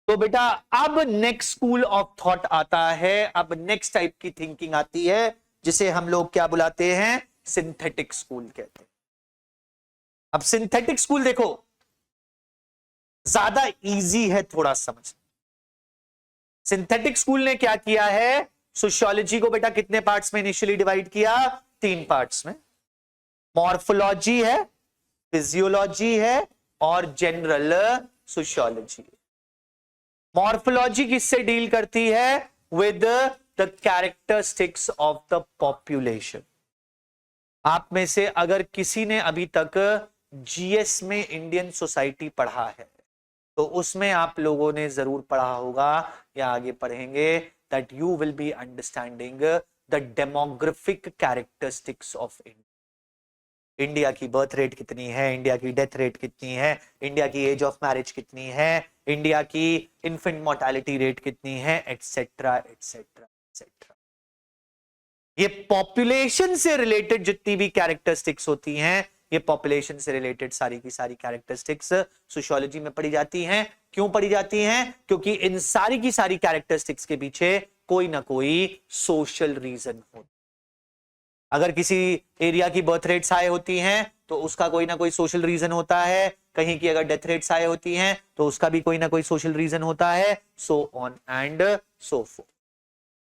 तो बेटा अब नेक्स्ट स्कूल ऑफ थॉट आता है, अब नेक्स्ट टाइप की थिंकिंग आती है, जिसे हम लोग क्या बुलाते हैं? सिंथेटिक स्कूल कहते हैं। अब सिंथेटिक स्कूल देखो ज्यादा इजी है थोड़ा समझ। सिंथेटिक स्कूल ने क्या किया है? सोशियोलॉजी को बेटा कितने पार्ट्स में इनिशियली डिवाइड किया? 3 पार्ट्स में। मॉर्फोलॉजी है, फिजियोलॉजी है और जनरल सोशियोलॉजी। मॉर्फोलॉजी किससे डील करती है? With the characteristics of the population. आप में से अगर किसी ने अभी तक जीएस में इंडियन सोसाइटी पढ़ा है तो उसमें आप लोगों ने जरूर पढ़ा होगा या आगे पढ़ेंगे, that you will be understanding the demographic characteristics of India. India की बर्थ रेट कितनी है, इंडिया की डेथ रेट कितनी है, इंडिया की एज ऑफ मैरिज कितनी है, इंडिया की इन्फेंट मोर्टेलिटी रेट कितनी है, एटसेट्रा एटसेट्रा एटसेट्रा। ये पॉपुलेशन से रिलेटेड जितनी भी कैरेक्टरिस्टिक्स होती हैं, ये पॉपुलेशन से रिलेटेड सारी की सारी कैरेक्टरिस्टिक्स सोशियोलॉजी में पढ़ी जाती हैं। क्यों पढ़ी जाती हैं? क्योंकि इन सारी की सारी कैरेक्टरिस्टिक्स के पीछे कोई ना कोई सोशल रीजन होता। अगर किसी एरिया की बर्थ रेट्स हाई होती हैं तो उसका कोई ना कोई सोशल रीजन होता है, कहीं की अगर डेथ रेट्स हाई होती हैं तो उसका भी कोई ना कोई सोशल रीजन होता है, so on and so fourth.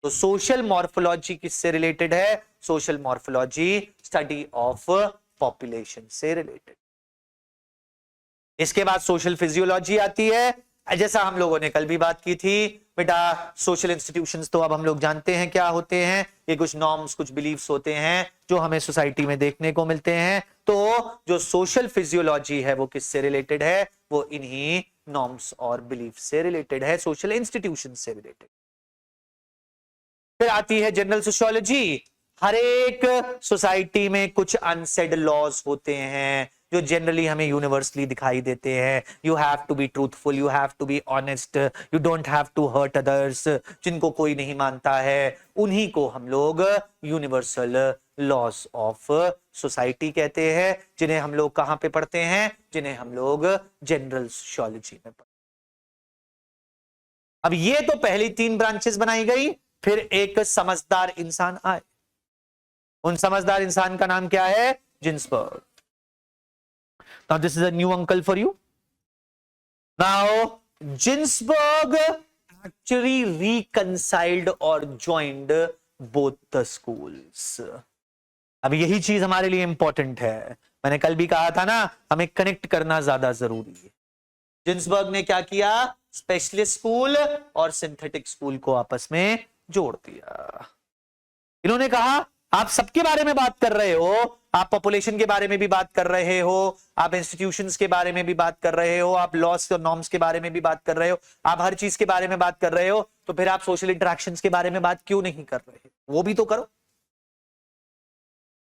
तो सोशल मॉर्फोलॉजी किससे रिलेटेड है? Social morphology study of population से रिलेटेड। इसके बाद सोशल फिजियोलॉजी आती है, जैसा हम लोगों ने कल भी बात की थी बेटा। सोशल इंस्टीट्यूशंस तो अब हम लोग जानते हैं क्या होते हैं, ये कुछ नॉर्म्स कुछ बिलीव्स होते हैं जो हमें सोसाइटी में देखने को मिलते हैं। तो जो सोशल फिजियोलॉजी है वो किससे रिलेटेड है? वो इन्हीं नॉर्म्स और बिलीफ से रिलेटेड है, सोशल इंस्टीट्यूशन से रिलेटेड। फिर आती है जनरल सोशियोलॉजी। हर एक सोसाइटी में कुछ अनसेड लॉज होते हैं जो जनरली हमें यूनिवर्सली दिखाई देते हैं। You have to be truthful, you have to be honest, you don't have to hurt others, जिनको कोई नहीं मानता है उन्हीं को हम लोग यूनिवर्सल लॉज ऑफ सोसाइटी कहते हैं, जिन्हें हम लोग कहां पे पढ़ते हैं? जिन्हें हम लोग जनरल सोशियोलॉजी में पढ़ते हैं। अब ये तो पहली 3 ब्रांचेस बनाई गई, फिर एक समझदार इंसान आए। उन समझदार इंसान का नाम क्या है? Ginsburg. Now this is a new uncle for you. Now Ginsburg actually reconciled or joined both the schools. अब यही चीज हमारे लिए इंपॉर्टेंट है। मैंने कल भी कहा था ना, हमें कनेक्ट करना ज्यादा जरूरी है। जिन्सबर्ग ने क्या किया? स्पेशलिस्ट स्कूल और सिंथेटिक स्कूल को आपस में जोड़ दिया। इन्होंने कहा आप सबके बारे में बात कर रहे हो, आप पॉपुलेशन के बारे में भी बात कर रहे हो, आप इंस्टीट्यूशंस के बारे में भी बात कर रहे हो, आप लॉस और नॉर्म्स के बारे में भी बात कर रहे हो, आप हर चीज के बारे में बात कर रहे हो, तो फिर आप सोशल इंटरेक्शंस के बारे में बात क्यों नहीं कर रहे? वो भी तो करो।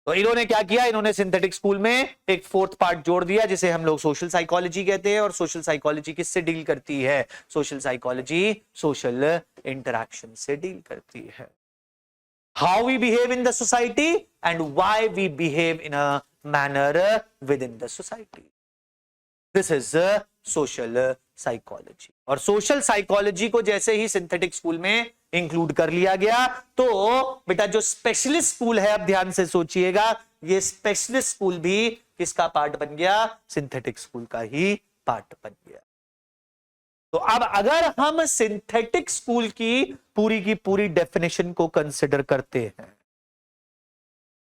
तो इन्होंने क्या किया? इन्होंने सिंथेटिक स्कूल में एक 4th पार्ट जोड़ दिया जिसे हम लोग सोशल साइकोलॉजी कहते हैं। और सोशल साइकोलॉजी किससे डील करती है? सोशल साइकोलॉजी सोशल इंटरेक्शन से डील करती है। How we behave in the society and why we behave in a manner within the society. This is social psychology. और social psychology को जैसे ही सिंथेटिक स्कूल में इंक्लूड कर लिया गया, तो बेटा जो स्पेशलिस्ट स्कूल है, अब ध्यान से सोचिएगा, ये स्पेशलिस्ट स्कूल भी किसका पार्ट बन गया? सिंथेटिक स्कूल का ही पार्ट बन गया। तो अब अगर हम सिंथेटिक स्कूल की पूरी डेफिनेशन को कंसिडर करते हैं,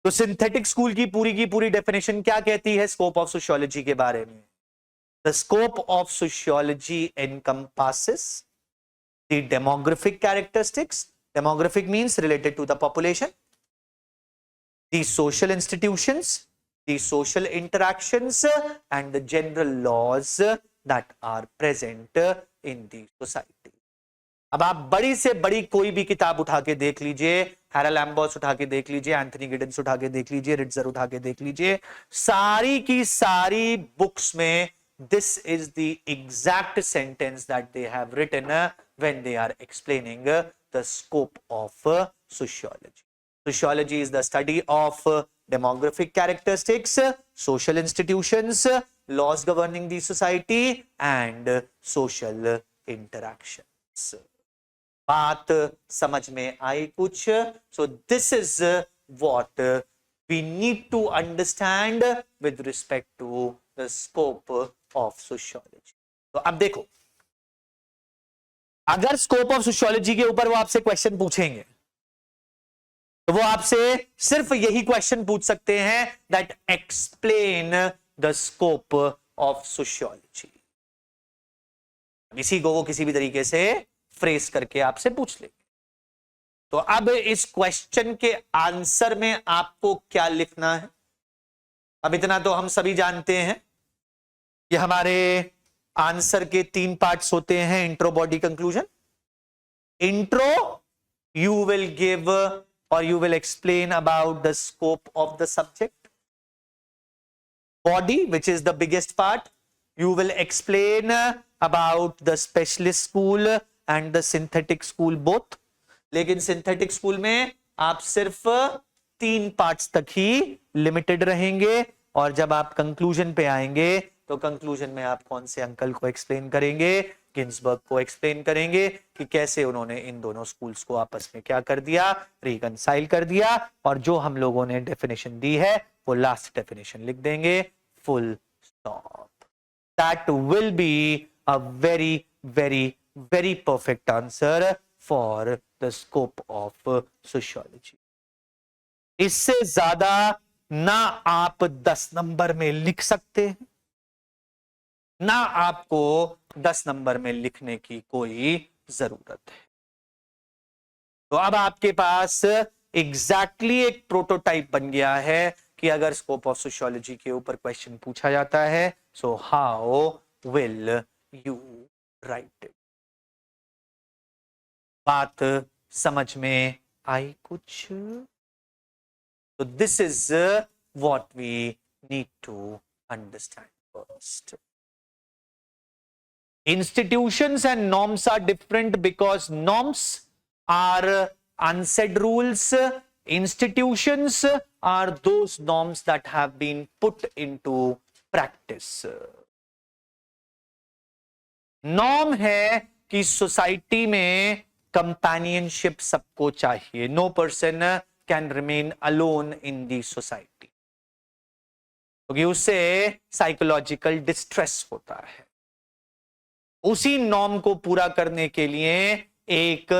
तो सिंथेटिक स्कूल की पूरी डेफिनेशन क्या कहती है स्कोप ऑफ सोशियोलॉजी के बारे में? The scope of sociology encompasses the demographic characteristics, demographic means related to the population, the social institutions, the social interactions and the general laws that are present in the society. अब आप बड़ी से बड़ी कोई भी किताब उठा के देख लीजिए, हैरल एम्बॉस उठा के देख लीजिए, एंथनी गिडेंस उठा के देख लीजिए, रिट्जर उठा के देख लीजिए, सारी की सारी बुक्स में this is the exact sentence that they have written when they are explaining the scope of sociology. Sociology is the study of demographic characteristics, social institutions, laws governing the society and social interactions. बात समझ में आई कुछ? So this is what we need to understand with respect to the scope of sociology. तो अब देखो, अगर स्कोप ऑफ सोशियोलॉजी के ऊपर वो आपसे क्वेश्चन पूछेंगे तो वो आपसे सिर्फ यही क्वेश्चन पूछ सकते हैं, that explain the scope of sociology. इसी को वो किसी भी तरीके से फ्रेज करके आपसे पूछ लेंगे। तो अब इस क्वेश्चन के आंसर में आपको क्या लिखना है? अब इतना तो हम सभी जानते हैं कि हमारे आंसर के 3 पार्ट्स होते हैं, intro, body, conclusion. Intro, you will give or you will explain about the scope of the subject. Body, which is the biggest part, you will explain about the specialist school and the synthetic school both. लेकिन synthetic school में आप सिर्फ 3 पार्ट्स तक ही लिमिटेड रहेंगे, और जब आप कंक्लूजन पे आएंगे तो कंक्लूजन में आप कौन से अंकल को एक्सप्लेन करेंगे? गिन्सबर्ग को एक्सप्लेन करेंगे कि कैसे उन्होंने इन दोनों स्कूल्स को आपस में क्या कर दिया, रिकंसाइल कर दिया, और जो हम लोगों ने डेफिनेशन दी है वो लास्ट डेफिनेशन लिख देंगे, full stop. That will be a very very very perfect answer for the scope of sociology. इससे ज्यादा ना आप 10 नंबर में लिख सकते हैं, ना आपको 10 नंबर में लिखने की कोई जरूरत है। तो अब आपके पास एग्जैक्टली एक प्रोटोटाइप बन गया है कि अगर स्कोप ऑफ सोशियोलॉजी के ऊपर क्वेश्चन पूछा जाता है, so how will you write it. बात समझ में आई कुछ? तो this is what we need to understand first. Institutions and norms are different because norms are unsaid rules. Institutions are those norms that have been put into practice. Norm है कि सोसाइटी में कंपेनियनशिप सबको चाहिए. No person can remain alone in the society, क्योंकि उससे साइकोलॉजिकल डिस्ट्रेस होता है. उसी नॉर्म को पूरा करने के लिए एक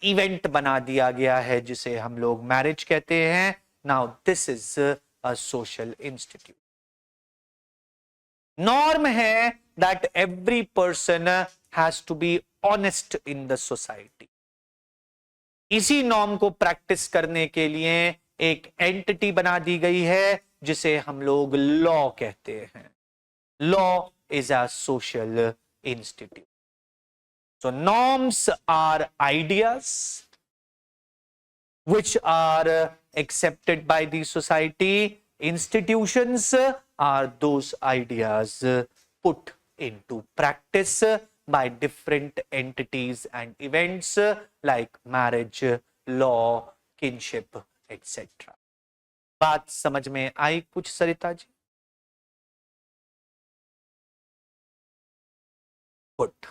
इवेंट बना दिया गया है जिसे हम लोग मैरिज कहते हैं. Now this is a social institute. Norm है that every person has to be honest in the society. इसी नॉर्म को प्रैक्टिस करने के लिए एक एंटिटी बना दी गई है जिसे हम लोग लॉ कहते हैं. Law is a social institute. So norms are ideas which are accepted by the society. Institutions are those ideas put into practice by different entities and events like marriage, law, kinship, etc. बात समझ में आई कुछ सरिता जी? गुड.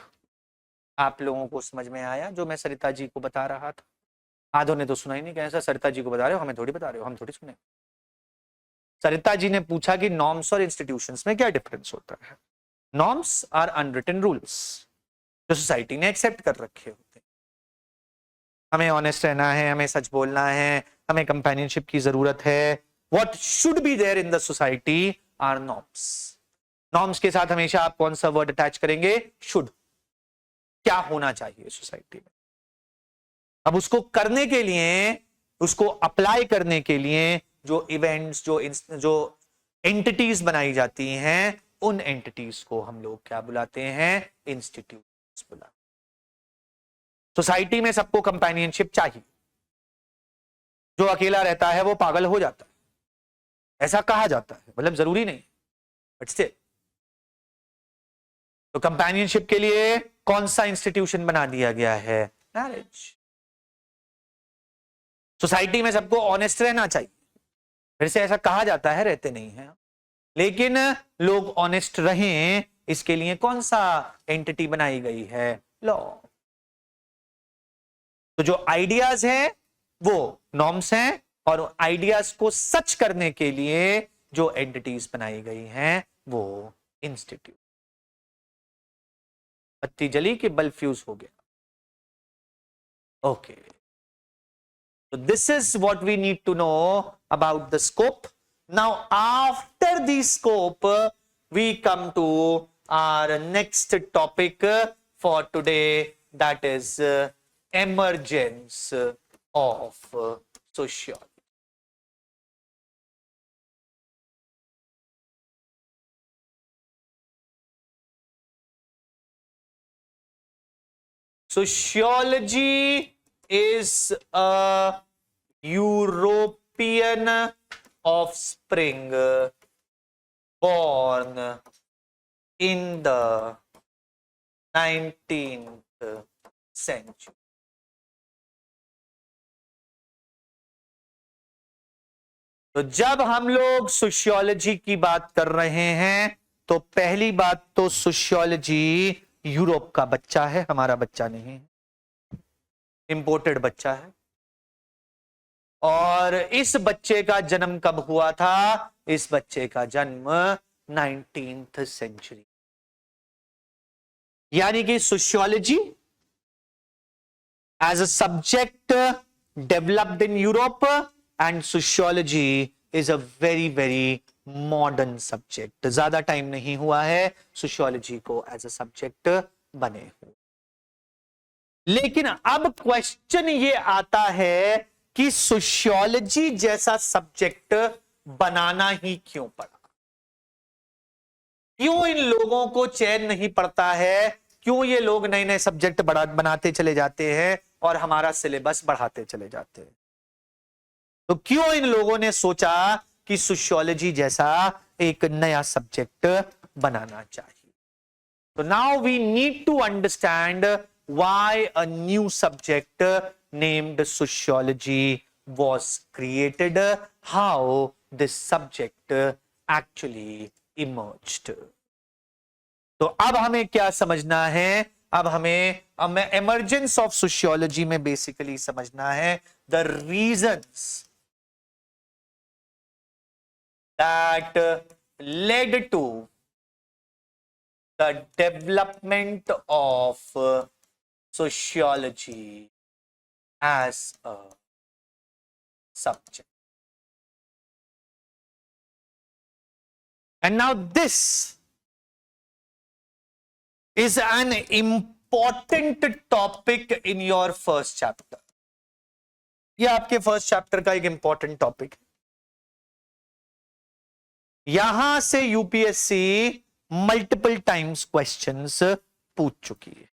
आप लोगों को समझ में आया जो मैं सरिता जी को बता रहा था? आधों ने तो सुना ही नहीं. कैसा सरिता जी को बता रहे हो, हमें थोड़ी बता रहे हो, हम थोड़ी सुने. सरिता जी ने पूछा कि नॉर्म्स और इंस्टीट्यूशंस में क्या डिफरेंस होता है. नॉर्म्स आर अनरिटन रूल्स जो सोसाइटी ने एक्सेप्ट कर रखे होते हैं. हमें ऑनेस्ट रहना है, हमें सच बोलना है, हमें कंपेनियनशिप की जरूरत है. What should be there in the society are norms. Norms के साथ हमेशा आप कौन सा वर्ड अटैच करेंगे? शुड. क्या होना चाहिए सोसाइटी में. अब उसको करने के लिए, उसको अप्लाई करने के लिए जो इवेंट्स, जो एंटिटीज बनाई जाती हैं, उन एंटिटीज को हम लोग क्या बुलाते हैं? इंस्टीट्यूट्स बुलाते हैं। सोसाइटी में सबको कंपेनियनशिप चाहिए, जो अकेला रहता है वो पागल हो जाता है, ऐसा कहा जाता है, मतलब जरूरी नहीं बट स्टिल। तो कंपेनियनशिप के लिए कौन सा इंस्टीट्यूशन बना दिया गया है? मैरिज। सोसाइटी में सबको ऑनेस्ट रहना चाहिए, फिर से ऐसा कहा जाता है, रहते नहीं है, लेकिन लोग ऑनेस्ट रहें इसके लिए कौन सा एंटिटी बनाई गई है? लॉ। तो जो आइडियाज हैं वो नॉर्म्स हैं, और आइडियाज को सच करने के लिए जो एंटिटीज बनाई गई हैं वो इंस्टीट्यूट। बत्ती जली कि बल्ब फ्यूज हो गया? Okay, so this is what we need to know about the scope. Now after the scope we come to our next topic for today, that is emergence of sociology. Sociology is a European offspring born in the 19th century. तो जब हम लोग सोशियोलॉजी की बात कर रहे हैं तो पहली बात तो सोशियोलॉजी यूरोप का बच्चा है, हमारा बच्चा नहीं है, इंपोर्टेड बच्चा है। और इस बच्चे का जन्म कब हुआ था? इस बच्चे का जन्म 19th सेंचुरी, यानी कि sociology as a subject developed in Europe, and sociology is a very very modern subject. ज्यादा टाइम नहीं हुआ है सोशियोलॉजी को एज अ सब्जेक्ट बने हुए। लेकिन अब क्वेश्चन ये आता है कि सोशियोलॉजी जैसा सब्जेक्ट बनाना ही क्यों पड़ा? क्यों इन लोगों को चैन नहीं पड़ता है? क्यों ये लोग नए नए सब्जेक्ट बनाते चले जाते हैं और हमारा सिलेबस बढ़ाते चले जाते हैं? तो क्यों इन लोगों ने सोचा कि सोशियोलॉजी जैसा एक नया सब्जेक्ट बनाना चाहिए? तो now we need to understand why a new subject named sociology was created, how this subject actually emerged. तो अब हमें क्या समझना है? अब हमें emergence of sociology में basically समझना है the reasons that led to the development of sociology as a subject. And now this is an important topic in your first chapter. ये आपके फर्स्ट चैप्टर का एक इंपॉर्टेंट टॉपिक है। यहां से यूपीएससी मल्टीपल टाइम्स क्वेश्चंस पूछ चुकी है।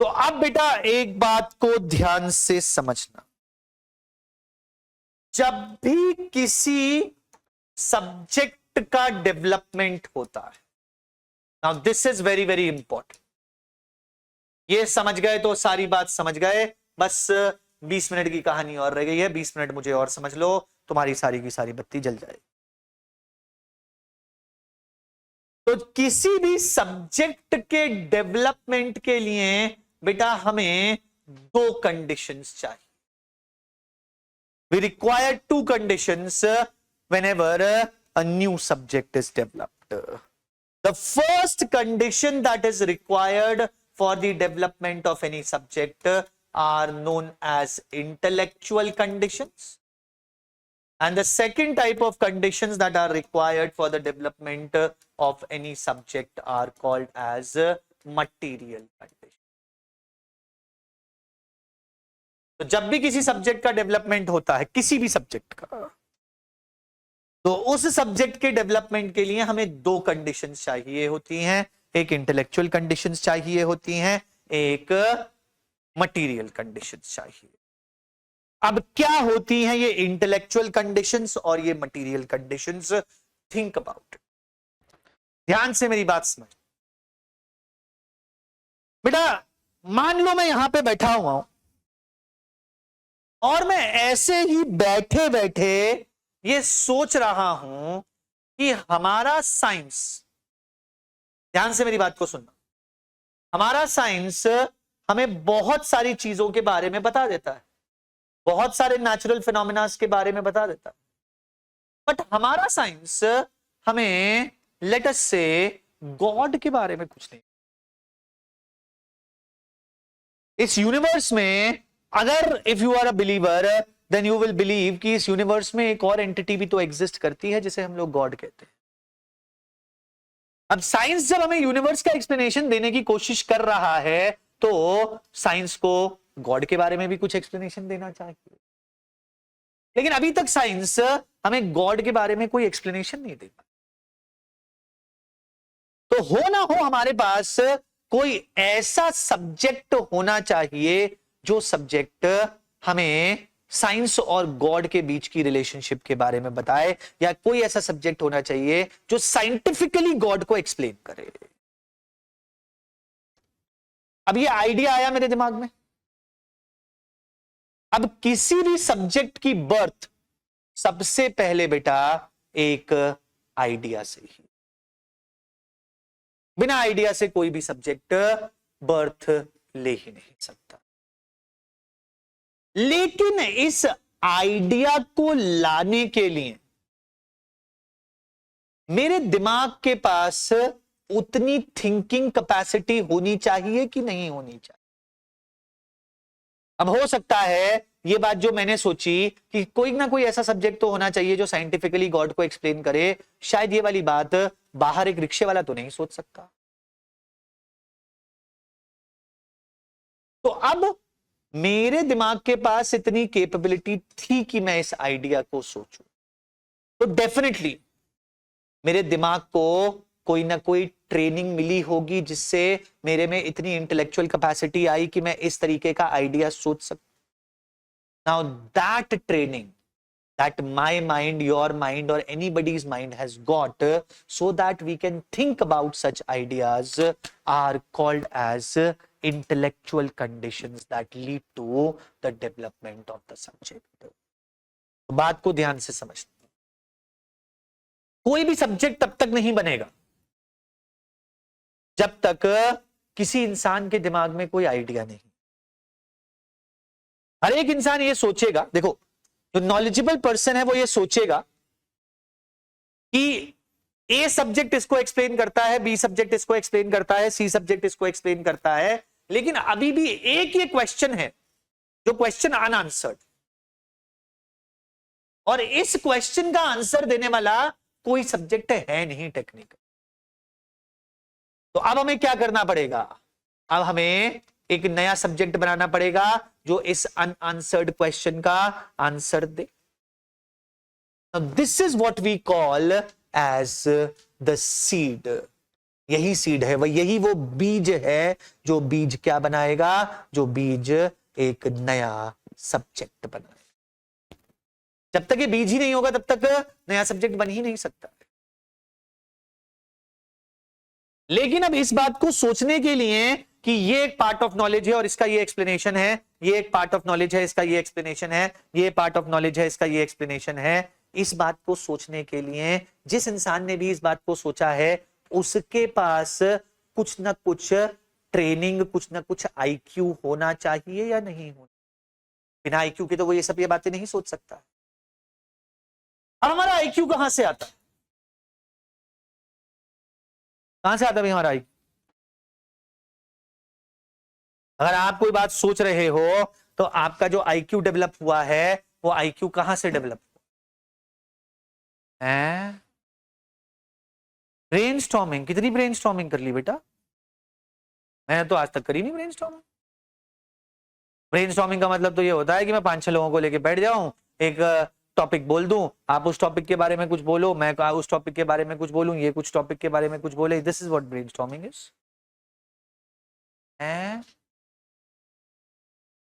तो अब बेटा एक बात को ध्यान से समझना, जब भी किसी सब्जेक्ट का डेवलपमेंट होता है, now this is very very important. ये समझ गए तो सारी बात समझ गए, बस 20 मिनट की कहानी और रह गई है, 20 मिनट मुझे और समझ लो, तुम्हारी सारी की सारी बत्ती जल जाएगी। तो किसी भी सब्जेक्ट के डेवलपमेंट के लिए बेटा हमें दो कंडीशंस चाहिए। We require two conditions whenever a new subject is developed. The first condition that is required for the development of any subject are known as intellectual conditions. And the second type of conditions that are required for the development of any subject are called as material conditions. तो जब भी किसी सब्जेक्ट का डेवलपमेंट होता है, किसी भी सब्जेक्ट का, तो उस सब्जेक्ट के डेवलपमेंट के लिए हमें दो कंडीशंस चाहिए होती हैं, एक इंटेलेक्चुअल कंडीशंस चाहिए होती हैं, एक मटेरियल कंडीशंस चाहिए। अब क्या होती हैं ये इंटेलेक्चुअल कंडीशंस और ये मटेरियल कंडीशंस? थिंक अबाउट, ध्यान से मेरी बात समझ। बेटा मान लो मैं यहां पे बैठा हुआ हूं और मैं ऐसे ही बैठे बैठे ये सोच रहा हूं कि हमारा साइंस, ध्यान से मेरी बात को सुनना, हमारा साइंस हमें बहुत सारी चीजों के बारे में बता देता है, बहुत सारे नेचुरल फिनोमिनास के बारे में बता देता है, बट हमारा साइंस हमें लेट अस से गॉड के बारे में कुछ नहीं। इस यूनिवर्स में अगर if you are a believer then you will believe कि इस यूनिवर्स में एक और एंटिटी भी तो एग्जिस्ट करती है जिसे हम लोग गॉड कहते हैं। अब साइंस जब हमें यूनिवर्स का एक्सप्लेनेशन देने की कोशिश कर रहा है तो साइंस को गॉड के बारे में भी कुछ एक्सप्लेनेशन देना चाहिए, लेकिन अभी तक साइंस हमें गॉड के बारे में कोई एक्सप्लेनेशन नहीं देता। तो हो ना हो हमारे पास कोई ऐसा सब्जेक्ट होना चाहिए जो सब्जेक्ट हमें साइंस और गॉड के बीच की रिलेशनशिप के बारे में बताए, या कोई ऐसा सब्जेक्ट होना चाहिए जो साइंटिफिकली गॉड को एक्सप्लेन करे। अब ये आइडिया आया मेरे दिमाग में। अब किसी भी सब्जेक्ट की बर्थ सबसे पहले बेटा एक आइडिया से ही, बिना आइडिया से कोई भी सब्जेक्ट बर्थ ले ही नहीं सकता। लेकिन इस आइडिया को लाने के लिए मेरे दिमाग के पास उतनी थिंकिंग कैपेसिटी होनी चाहिए कि नहीं होनी चाहिए। अब हो सकता है ये बात जो मैंने सोची कि कोई ना कोई ऐसा सब्जेक्ट तो होना चाहिए जो साइंटिफिकली गॉड को एक्सप्लेन करे, शायद ये वाली बात बाहर एक रिक्शे वाला तो नहीं सोच सकता। तो अब मेरे दिमाग के पास इतनी कैपेबिलिटी थी कि मैं इस आइडिया को सोचूं, तो डेफिनेटली मेरे दिमाग को कोई ना कोई ट्रेनिंग मिली होगी जिससे मेरे में इतनी इंटेलेक्चुअल कैपेसिटी आई कि मैं इस तरीके का आइडिया सोच सकूं। Now that training that my mind, your mind, or anybody's mind has got so that we can think about such ideas are called as intellectual conditions that lead to the development of the subject. बात को ध्यान से समझना, कोई भी सब्जेक्ट तब तक नहीं बनेगा जब तक किसी इंसान के दिमाग में कोई आइडिया नहीं। हर एक इंसान ये सोचेगा, देखो जो नॉलेजेबल पर्सन है वो ये सोचेगा कि ए सब्जेक्ट इसको एक्सप्लेन करता है, बी सब्जेक्ट इसको एक्सप्लेन करता है, सी सब्जेक्ट इसको एक्सप्लेन करता है, लेकिन अभी भी एक ये क्वेश्चन है जो क्वेश्चन अनआंसर्ड, और इस क्वेश्चन का आंसर देने वाला कोई सब्जेक्ट है नहीं टेक्निकल। तो अब हमें क्या करना पड़ेगा? अब हमें एक नया सब्जेक्ट बनाना पड़ेगा जो इस अनआंसर्ड क्वेश्चन का आंसर दे। This is what we call as the seed. यही सीड है, यही वो बीज है जो बीज क्या बनाएगा, जो बीज एक नया सब्जेक्ट बनाएगा। जब तक ये बीज ही नहीं होगा तब तक नया सब्जेक्ट बन ही नहीं सकता। लेकिन अब इस बात को सोचने के लिए कि ये एक पार्ट ऑफ नॉलेज है और इसका ये एक्सप्लेनेशन है, ये एक पार्ट ऑफ नॉलेज है इसका ये एक्सप्लेनेशन है, ये पार्ट ऑफ नॉलेज है इसका ये एक्सप्लेनेशन है, इस बात को सोचने के लिए जिस इंसान ने भी इस बात को सोचा है उसके पास कुछ ना कुछ ट्रेनिंग, कुछ ना कुछ आईक्यू होना चाहिए या नहीं होना? बिना आईक्यू के तो वो ये बातें नहीं सोच सकता। अब हमारा आईक्यू कहां से आता है? कहां से आता है हमारा आईक्यू? अगर आप कोई बात सोच रहे हो तो आपका जो आईक्यू डेवलप हुआ है वो आईक्यू कहां से डेवलप हुआ है? ब्रेनस्टॉर्मिंग। कितनी ब्रेनस्टॉर्मिंग कर ली बेटा? मैंने तो आज तक करी नहीं ब्रेनस्टॉर्मिंग। ब्रेनस्टॉर्मिंग का मतलब तो ये होता है कि मैं 5-6 लोगों को लेके बैठ जाऊं, एक टॉपिक बोल दूं, आप उस टॉपिक के बारे में कुछ बोलो, मैं उस टॉपिक के बारे में कुछ बोलूं, ये कुछ टॉपिक के बारे में कुछ बोले. This is what brainstorming is.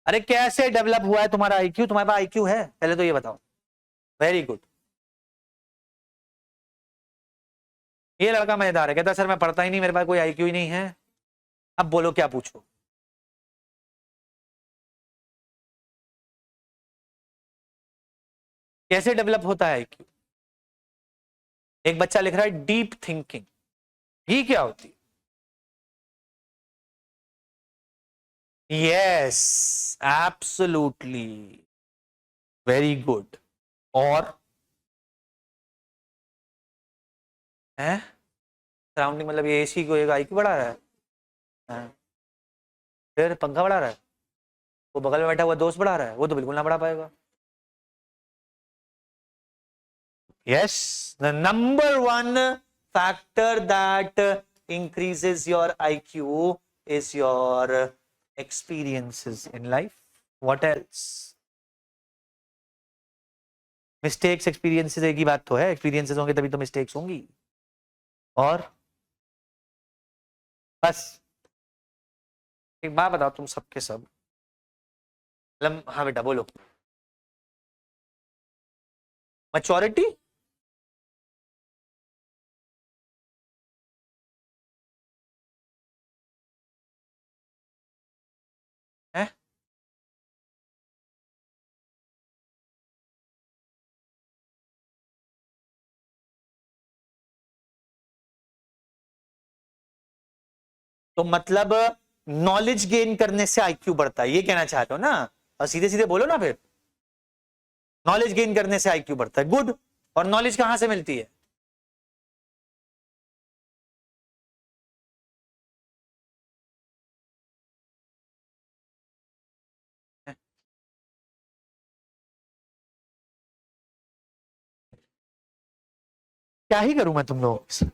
अरे कैसे डेवलप हुआ है तुम्हारा आईक्यू? तुम्हारे पास आईक्यू है? पहले तो ये बताओ. Very good. ये लड़का मजेदार है, कहता सर मैं पढ़ता ही नहीं, मेरे पास कोई आईक्यू ही नहीं है. अब बोलो क्या पूछो. कैसे डेवलप होता है आईक्यू? एक बच्चा लिख रहा है डीप थिंकिंग. ये क्या होती है? Yes, absolutely, very good. और है सराउंडिंग, मतलब ये एसी को एक आईक्यू बढ़ा रहा है? फिर पंखा बढ़ा रहा है? वो बगल में बैठा हुआ दोस्त बढ़ा रहा है? वो तो बिल्कुल ना बढ़ा पाएगा. Yes, the number one factor that increases your IQ is your experiences in life. What else? Mistakes, experiences एक ही बात तो है. Experiences होंगे तभी तो mistakes होंगी. और बस एक बात बताओ तुम सबके सब. हाँ बेटा बोलो. मैच्योरिटी. है तो मतलब नॉलेज गेन करने से आईक्यू बढ़ता है, ये कहना चाहते हो ना? और सीधे सीधे बोलो ना फिर. नॉलेज गेन करने से आईक्यू बढ़ता है. गुड. और नॉलेज कहां से मिलती है? क्या ही करूं मैं तुम लोगों से.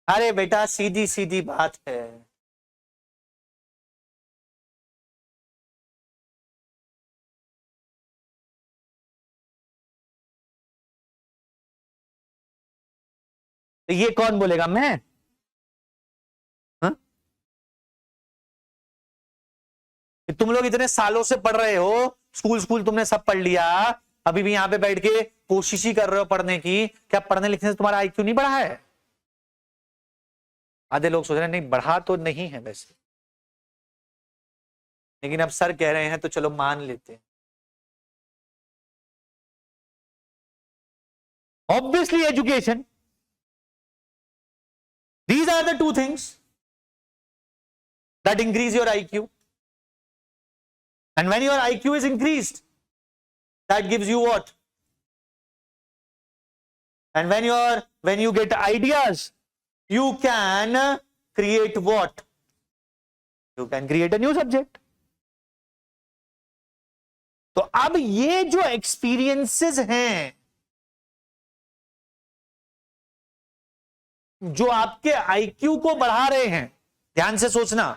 अरे बेटा सीधी सीधी बात है. तो ये कौन बोलेगा? मैं? हाँ? तुम लोग इतने सालों से पढ़ रहे हो, स्कूल स्कूल तुमने सब पढ़ लिया, अभी भी यहां पे बैठ के कोशिश ही कर रहे हो पढ़ने की. क्या पढ़ने लिखने से तुम्हारा आईक्यू नहीं बढ़ा है? आधे लोग सोच रहे हैं नहीं बढ़ा तो नहीं है वैसे, लेकिन अब सर कह रहे हैं तो चलो मान लेते हैं. Obviously education. These are the two things that increase your IQ. And when your IQ is increased, that gives you what? And when you get ideas, you can create what? You can create a new subject. तो अब ये जो एक्सपीरियंसेस हैं जो आपके आईक्यू को बढ़ा रहे हैं, ध्यान से सोचना,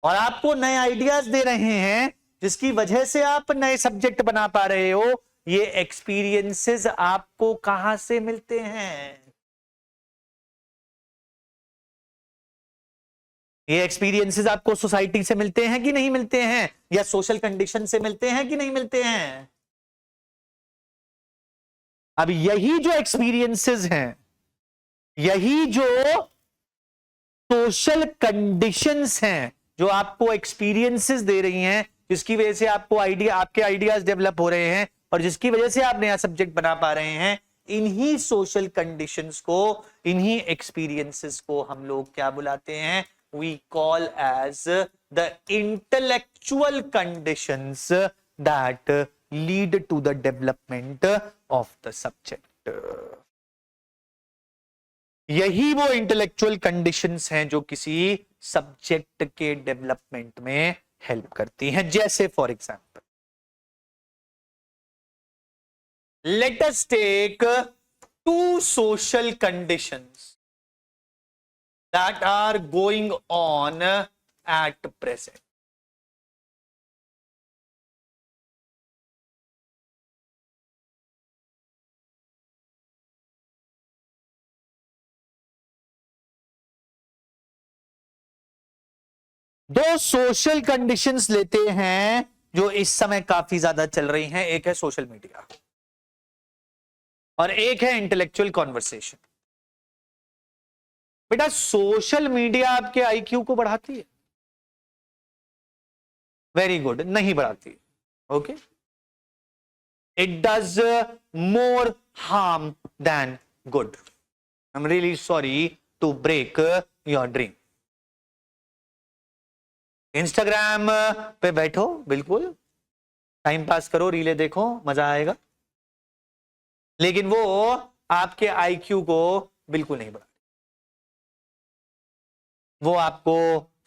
और आपको नए आइडियाज दे रहे हैं जिसकी वजह से आप नए सब्जेक्ट बना पा रहे हो, ये एक्सपीरियंसेस आपको कहां से मिलते हैं? ये एक्सपीरियंसेस आपको सोसाइटी से मिलते हैं कि नहीं मिलते हैं, या सोशल कंडीशन से मिलते हैं कि नहीं मिलते हैं? अब यही जो एक्सपीरियंसेस हैं, यही जो सोशल कंडीशंस हैं जो आपको एक्सपीरियंसेस दे रही हैं, जिसकी वजह से आपको आपके आइडियाज डेवलप हो रहे हैं और जिसकी वजह से आप नया सब्जेक्ट बना पा रहे हैं, इन्हीं सोशल कंडीशंस को, इन्हीं एक्सपीरियंसेस को हम लोग क्या बुलाते हैं? We call as the intellectual conditions that lead to the development of the subject. यही वो इंटेलेक्चुअल कंडीशंस हैं जो किसी सब्जेक्ट के डेवलपमेंट में हेल्प करती हैं. जैसे for example, let us take two social conditions that are going on at present. दो सोशल कंडीशंस लेते हैं जो इस समय काफी ज्यादा चल रही हैं, एक है सोशल मीडिया और एक है इंटेलेक्चुअल कॉन्वर्सेशन। बेटा सोशल मीडिया आपके आईक्यू को बढ़ाती है? वेरी गुड, नहीं बढ़ाती। Okay, it does more harm than good. I am really sorry to break your dream. Instagram पे बैठो, बिल्कुल टाइम पास करो, रीले देखो, मजा आएगा, लेकिन वो आपके आईक्यू को बिल्कुल नहीं बढ़ा। वो आपको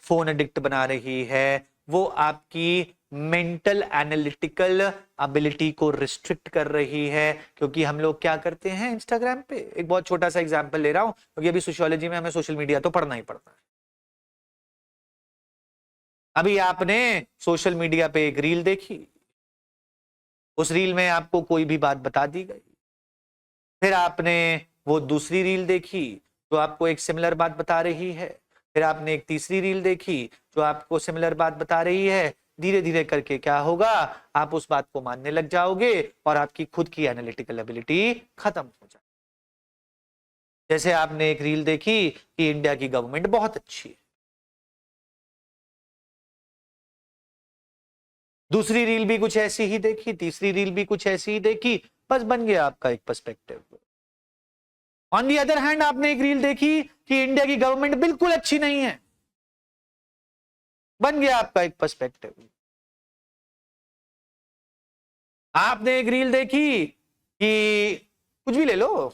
फोन एडिक्ट बना रही है, वो आपकी मेंटल एनालिटिकल एबिलिटी को रिस्ट्रिक्ट कर रही है। क्योंकि हम लोग क्या करते हैं इंस्टाग्राम पे, एक बहुत छोटा सा एग्जांपल ले रहा हूं क्योंकि अभी सोशियोलॉजी में हमें सोशल मीडिया तो पढ़ना ही पड़ता है। अभी आपने सोशल मीडिया पे एक रील देखी, उस रील में आपको कोई भी बात बता दी गई, फिर आपने वो दूसरी रील देखी जो आपको एक सिमिलर बात बता रही है, फिर आपने एक तीसरी रील देखी जो आपको सिमिलर बात बता रही है। धीरे धीरे करके क्या होगा, आप उस बात को मानने लग जाओगे और आपकी खुद की एनालिटिकल एबिलिटी खत्म हो जाए। जैसे आपने एक रील देखी कि इंडिया की गवर्नमेंट बहुत अच्छी है, दूसरी रील भी कुछ ऐसी ही देखी, तीसरी रील भी कुछ ऐसी ही देखी, बस बन गया आपका एक perspective. On the other hand आपने एक रील देखी कि इंडिया की गवर्नमेंट बिल्कुल अच्छी नहीं है, बन गया आपका एक पर्सपेक्टिव। आपने एक रील देखी कि कुछ भी ले लो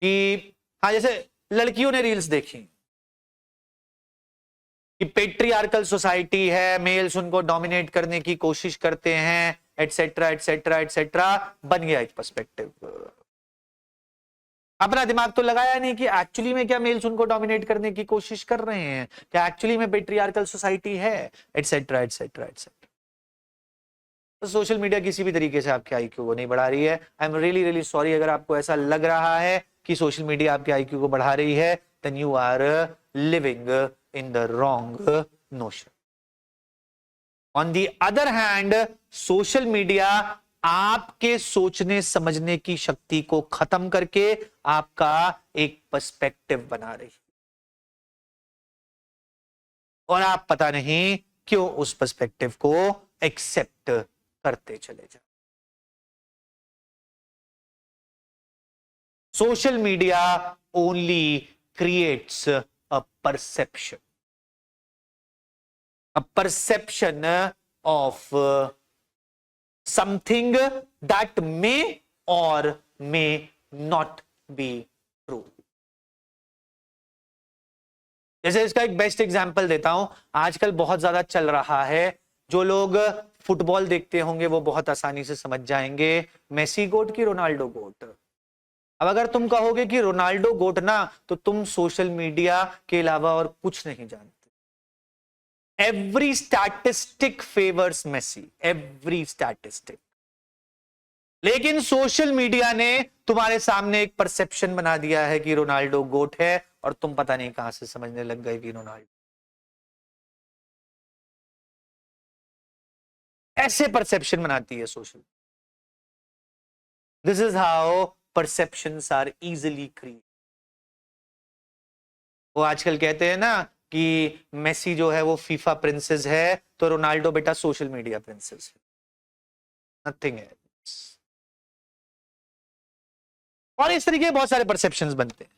कि हाँ, जैसे लड़कियों ने रील्स देखी कि पेट्रियार्कल सोसाइटी है, मेल्स उनको डोमिनेट करने की कोशिश करते हैं, एटसेट्रा एटसेट्रा एटसेट्रा, बन गया एक पर्सपेक्टिव। अपना दिमाग तो लगाया नहीं कि एक्चुअली में क्या मेल्स उनको डोमिनेट करने की कोशिश कर रहे हैं, क्या एक्चुअली में पेट्रियार्कल सोसाइटी है, एटसेट्रा एटसेट्रा एटसेट्रा। तो सोशल मीडिया किसी भी तरीके से आपके आईक्यू को नहीं बढ़ा रही है। आई एम रियली रियली सॉरी अगर आपको ऐसा लग रहा है कि सोशल मीडिया आपके आईक्यू को बढ़ा रही है, then you are living in the wrong notion. On the other hand social media आपके सोचने समझने की शक्ति को खत्म करके आपका एक पर्सपेक्टिव बना रही है और आप पता नहीं क्यों उस पर्सपेक्टिव को एक्सेप्ट करते चले जाए। Social media only creates a perception, a perception of something that may or may not be true। जैसे इसका एक बेस्ट एग्जांपल देता हूं, आजकल बहुत ज्यादा चल रहा है, जो लोग फुटबॉल देखते होंगे वो बहुत आसानी से समझ जाएंगे, मेसी गोट की रोनाल्डो गोट। अब अगर तुम कहोगे कि रोनाल्डो गोट ना, तो तुम सोशल मीडिया के अलावा और कुछ नहीं जानते। Every statistic favors Messi, every statistic। लेकिन सोशल मीडिया ने तुम्हारे सामने एक परसेप्शन बना दिया है कि रोनाल्डो गोट है और तुम पता नहीं कहां से समझने लग गए कि रोनाल्डो। ऐसे परसेप्शन बनाती है social. This is how perceptions are easily created. वो आजकल कहते हैं ना कि मेसी जो है वो फीफा प्रिंसेस है, तो रोनाल्डो बेटा सोशल मीडिया प्रिंसेस है, नथिंग एल्स। और इस तरीके बहुत सारे परसेप्शंस बनते हैं।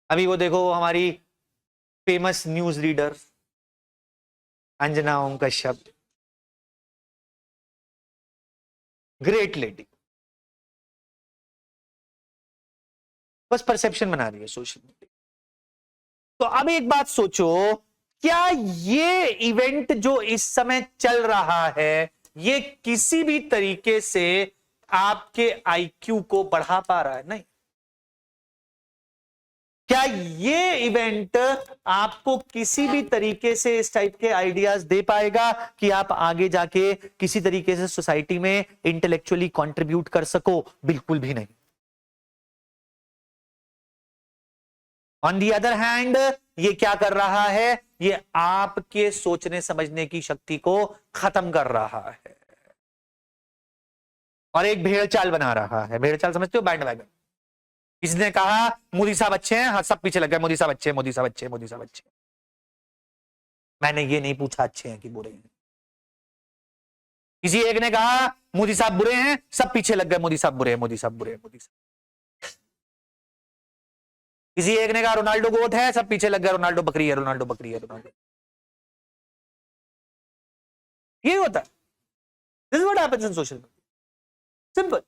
अभी वो देखो हमारी famous news reader Anjana Om Kashyap, great lady, बस परसेप्शन बना रही है सोशल मीडिया। तो अब एक बात सोचो, क्या ये इवेंट जो इस समय चल रहा है ये किसी भी तरीके से आपके आईक्यू को बढ़ा पा रहा है? नहीं। क्या ये इवेंट आपको किसी भी तरीके से इस टाइप के आइडियाज दे पाएगा कि आप आगे जाके किसी तरीके से सोसाइटी में इंटेलेक्चुअली कंट्रीब्यूट कर सको? बिल्कुल भी नहीं। ऑन दी अदर हैंड ये क्या कर रहा है? ये आपके सोचने समझने की शक्ति को खत्म कर रहा है और एक भेड़ चाल बना रहा है। भेड़ चाल समझते हो? Band wagon. किसी ने कहा मोदी साहब अच्छे हैं, हाँ सब पीछे लग गए, मोदी साहब अच्छे हैं, मोदी साहब अच्छे हैं, मोदी साहब अच्छे हैं। मैंने ये नहीं पूछा अच्छे हैं कि बुरे हैं। किसी एक ने कहा मोदी साहब बुरे हैं, सब पीछे लग गए, मोदी साहब बुरे हैं, मोदी साहब बुरे हैं, मोदी साहब। किसी एक ने कहा रोनाल्डो गोट है, सब पीछे लग गए, रोनाल्डो बकरी है, रोनाल्डो बकरी है, रोनाल्डो। ये होता है। This is what happens in social media. Simple.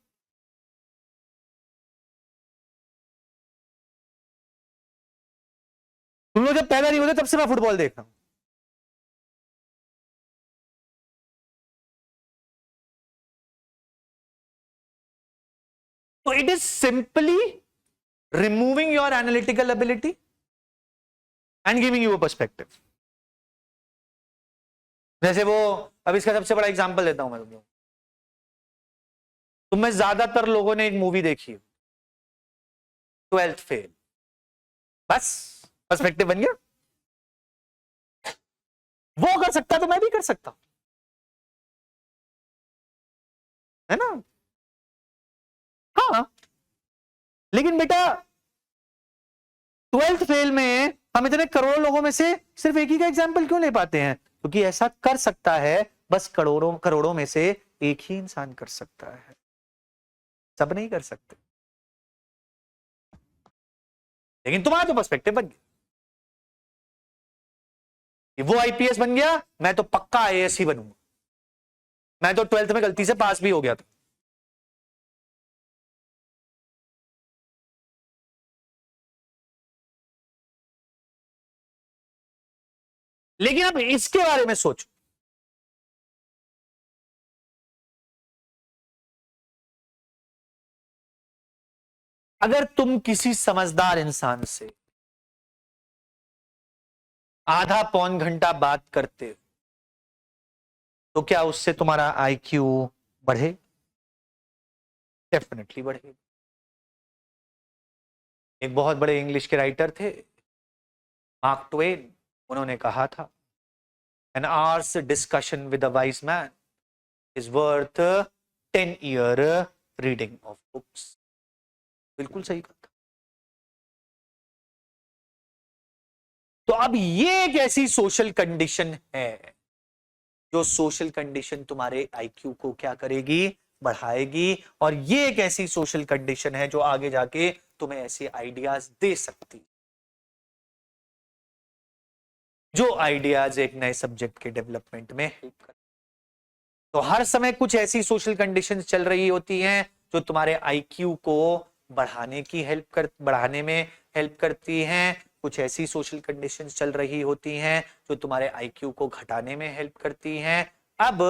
तुम लोग जब पैदा नहीं होते तब से मैं फुटबॉल देख रहा हूं। तो it is simply removing your analytical ability and giving you a perspective. जैसे वो, अब इसका सबसे बड़ा एग्जांपल देता हूं मैं तुम में ज्यादातर लोगों ने एक मूवी देखी है, 12th फेल। बस पर्सपेक्टिव बन गया। वो कर सकता तो मैं भी कर सकता, है ना? हाँ, लेकिन बेटा 12th फेल में हम इतने करोड़ों लोगों में से सिर्फ एक ही का एग्जाम्पल क्यों ले पाते हैं? क्योंकि ऐसा कर सकता है बस करोड़ों करोड़ों में से एक ही इंसान कर सकता है, सब नहीं कर सकते। लेकिन तुम्हारा तो पर्सपेक्टिव बन गया, वो आईपीएस बन गया, मैं तो पक्का आईएएस ही बनूंगा। मैं तो 12th में गलती से पास भी हो गया था। लेकिन अब इसके बारे में सोचो, अगर तुम किसी समझदार इंसान से आधा पौन घंटा बात करते हो तो क्या उससे तुम्हारा आईक्यू बढ़े? डेफिनेटली बढ़े। एक बहुत बड़े इंग्लिश के राइटर थे, मार्क ट्वेन, उन्होंने कहा था, an hour's discussion with a wise man is worth 10 year reading of books. बिल्कुल सही कहा। तो अब ये एक ऐसी सोशल कंडीशन है, जो सोशल कंडीशन तुम्हारे आईक्यू को क्या करेगी? बढ़ाएगी। और ये एक ऐसी सोशल कंडीशन है जो आगे जाके तुम्हें ऐसे आइडियाज दे सकती, जो आइडियाज एक नए सब्जेक्ट के डेवलपमेंट में हेल्प कर। तो हर समय कुछ ऐसी सोशल कंडीशंस चल रही होती हैं जो तुम्हारे आईक्यू को बढ़ाने में हेल्प करती हैं। कुछ ऐसी सोशल कंडीशंस चल रही होती हैं जो तुम्हारे आईक्यू को घटाने में हेल्प करती हैं। अब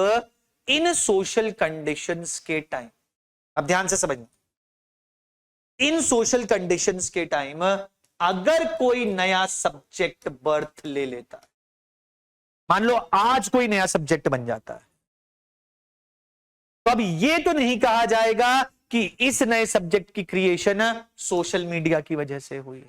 इन सोशल कंडीशंस के टाइम, अब ध्यान से समझना, इन सोशल कंडीशंस के टाइम अगर कोई नया सब्जेक्ट बर्थ ले लेता है, मान लो आज कोई नया सब्जेक्ट बन जाता है, तो अब यह तो नहीं कहा जाएगा कि इस नए सब्जेक्ट की क्रिएशन सोशल मीडिया की वजह से हुई।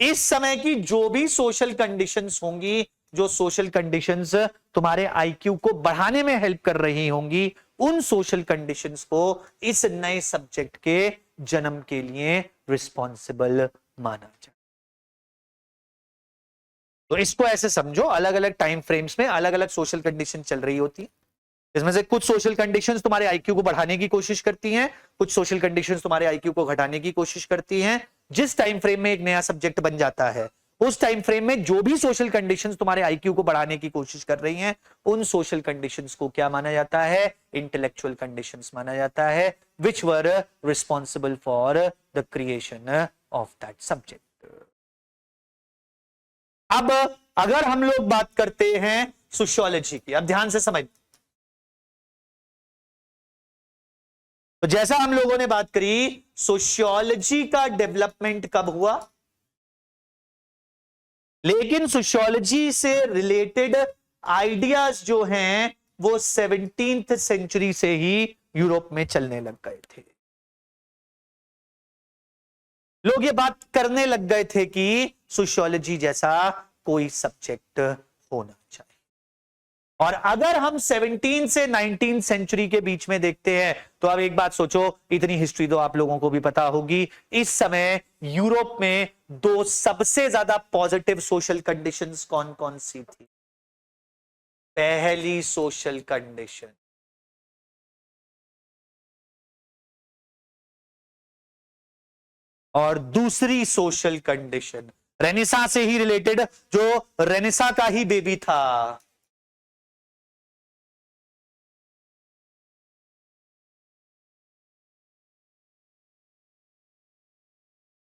इस समय की जो भी सोशल कंडीशंस होंगी, जो सोशल कंडीशंस तुम्हारे आईक्यू को बढ़ाने में हेल्प कर रही होंगी, उन सोशल कंडीशंस को इस नए सब्जेक्ट के जन्म के लिए रिस्पॉन्सिबल माना जाए। तो इसको ऐसे समझो, अलग अलग टाइम फ्रेम्स में अलग अलग सोशल कंडीशन चल रही होती है। इसमें से कुछ सोशल कंडीशंस तुम्हारे आईक्यू को बढ़ाने की कोशिश करती हैं, कुछ सोशल कंडीशंस तुम्हारे आईक्यू को घटाने की कोशिश करती हैं। जिस टाइम फ्रेम में एक नया सब्जेक्ट बन जाता है, उस टाइम फ्रेम में जो भी सोशल कंडीशंस तुम्हारे आईक्यू को बढ़ाने की कोशिश कर रही हैं, उन सोशल कंडीशंस को क्या माना जाता है? इंटेलेक्चुअल कंडीशंस माना जाता है, which were responsible for the creation of that subject. अब अगर हम लोग बात करते हैं सोशियोलॉजी की, अब ध्यान से समझ, तो जैसा हम लोगों ने बात करी, सोशियोलॉजी का डेवलपमेंट कब हुआ, लेकिन सोशियोलॉजी से रिलेटेड आइडियाज जो हैं वो 17th सेंचुरी से ही यूरोप में चलने लग गए थे। लोग ये बात करने लग गए थे कि सोशियोलॉजी जैसा कोई सब्जेक्ट होना चाहिए। और अगर हम 17 से 19 सेंचुरी के बीच में देखते हैं तो अब एक बात सोचो, इतनी हिस्ट्री तो आप लोगों को भी पता होगी, इस समय यूरोप में दो सबसे ज्यादा पॉजिटिव सोशल कंडीशंस कौन कौन सी थी। पहली सोशल कंडीशन और दूसरी सोशल कंडीशन रेनेसा से ही रिलेटेड, जो रेनेसा का ही बेबी था।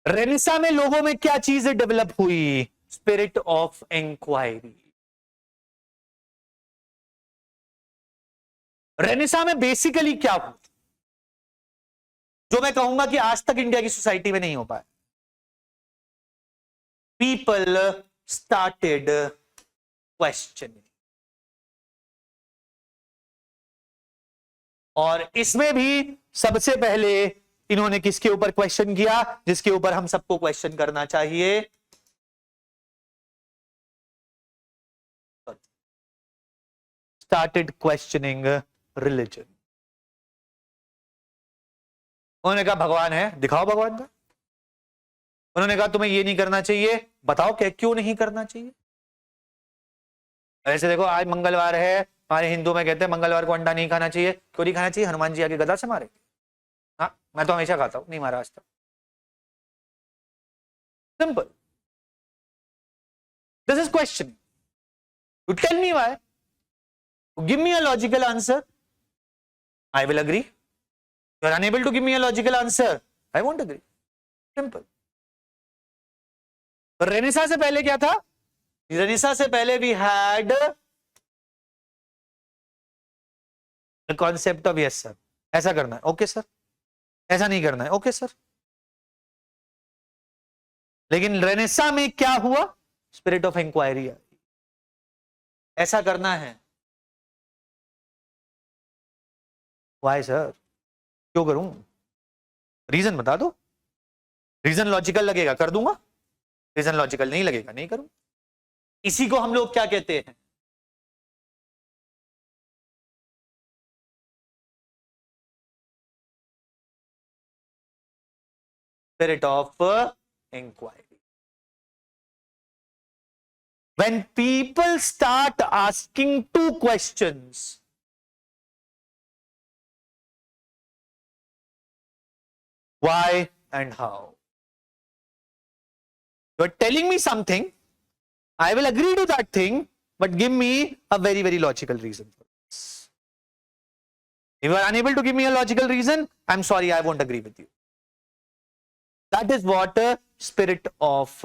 रेनेसा में लोगों में क्या चीजें डेवलप हुई, स्पिरिट ऑफ इंक्वायरी। रेनेसा में बेसिकली क्या हुआ, जो मैं कहूंगा कि आज तक इंडिया की सोसाइटी में नहीं हो पाया। पीपल स्टार्टेड क्वेश्चनिंग, और इसमें भी सबसे पहले इन्होंने किसके ऊपर क्वेश्चन किया, जिसके ऊपर हम सबको क्वेश्चन करना चाहिए, स्टार्टेड क्वेश्चनिंग रिलीजन। उन्होंने कहा भगवान है, दिखाओ भगवान का। उन्होंने कहा तुम्हें ये नहीं करना चाहिए, बताओ क्या क्यों नहीं करना चाहिए। ऐसे देखो, आज मंगलवार है, हमारे हिंदू में कहते हैं मंगलवार को अंडा नहीं खाना चाहिए। क्यों नहीं खाना चाहिए, हनुमान जी आके गदा से मारे। हाँ, मैं तो हमेशा खाता हूं, नहीं मारा आज तक। Simple, this is question, you tell me why, give me a logical answer, I will agree. You are unable to give me a logical answer, I won't agree. Simple. Renaissance से पहले क्या था, रेनेसा से पहले we had the concept of yes sir, ऐसा करना है ओके सर, ऐसा नहीं करना है ओके सर। लेकिन रेनेसा में क्या हुआ, स्पिरिट ऑफ इंक्वायरी, ऐसा करना है। वाई सर, क्यों करूं, रीजन बता दो। रीजन लॉजिकल लगेगा कर दूंगा, रीजन लॉजिकल नहीं लगेगा नहीं करूं। इसी को हम लोग क्या कहते हैं, spirit of inquiry. When people start asking two questions, why and how, you are telling me something, I will agree to that thing, but give me a very, very logical reason for this. If you are unable to give me a logical reason, I'm sorry, I won't agree with you. That is what spirit of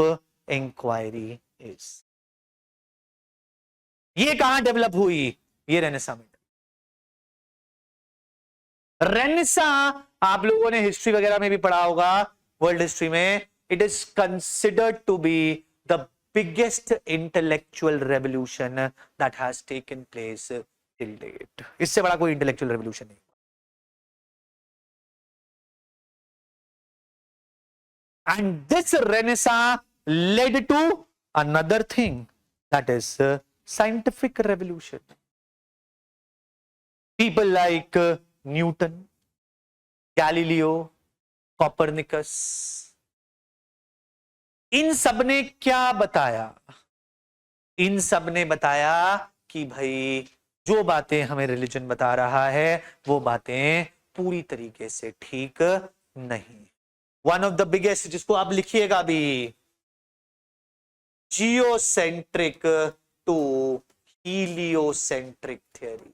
inquiry is. ये कहां डेवलप हुई, ये रेनेसा में। रेनेसा आप लोगों ने हिस्ट्री वगैरह में भी पढ़ा होगा, वर्ल्ड हिस्ट्री में, it is considered to be the biggest intellectual revolution that has taken place till date. इससे बड़ा कोई इंटेलेक्चुअल रेवोल्यूशन नहीं। And this Renaissance led to another thing, that is scientific revolution. People like Newton, Galileo, Copernicus, इन सब ने क्या बताया, इन सब ने बताया कि भाई जो बातें हमें रिलीजन बता रहा है वो बातें पूरी तरीके से ठीक नहीं। वन ऑफ द बिगेस्ट, जिसको आप लिखिएगा भी, जियोसेंट्रिक टू हीलियोसेंट्रिक थ्योरी।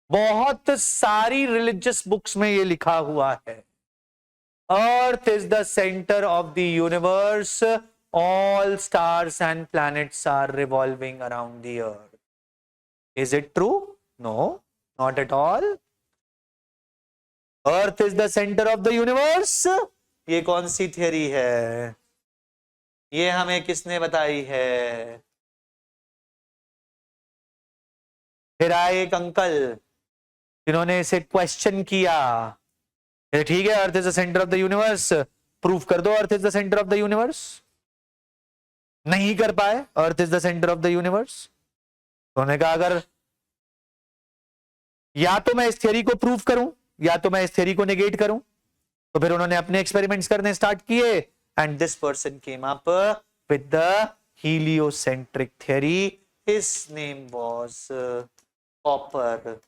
बहुत सारी रिलीजियस बुक्स में ये लिखा हुआ है, earth is the centre of the universe, all stars and planets are revolving around the earth. Is it true? No, not at all. Earth is the center of the universe. ये कौन सी थियरी है? ये हमें किसने बताई है? फिर आए एक अंकल जिन्होंने इसे क्वेश्चन किया, ठीक है earth is the centre of the universe, proof कर दो earth is the centre of the universe. नहीं कर पाए earth is the centre of the universe. उन्होंने कहा अगर या तो मैं इस थियरी को प्रूव करूं या तो मैं इस थियरी को नेगेट करूं। तो फिर उन्होंने अपने एक्सपेरिमेंट्स करने स्टार्ट किए and this person came up with the heliocentric theory. His name was copper.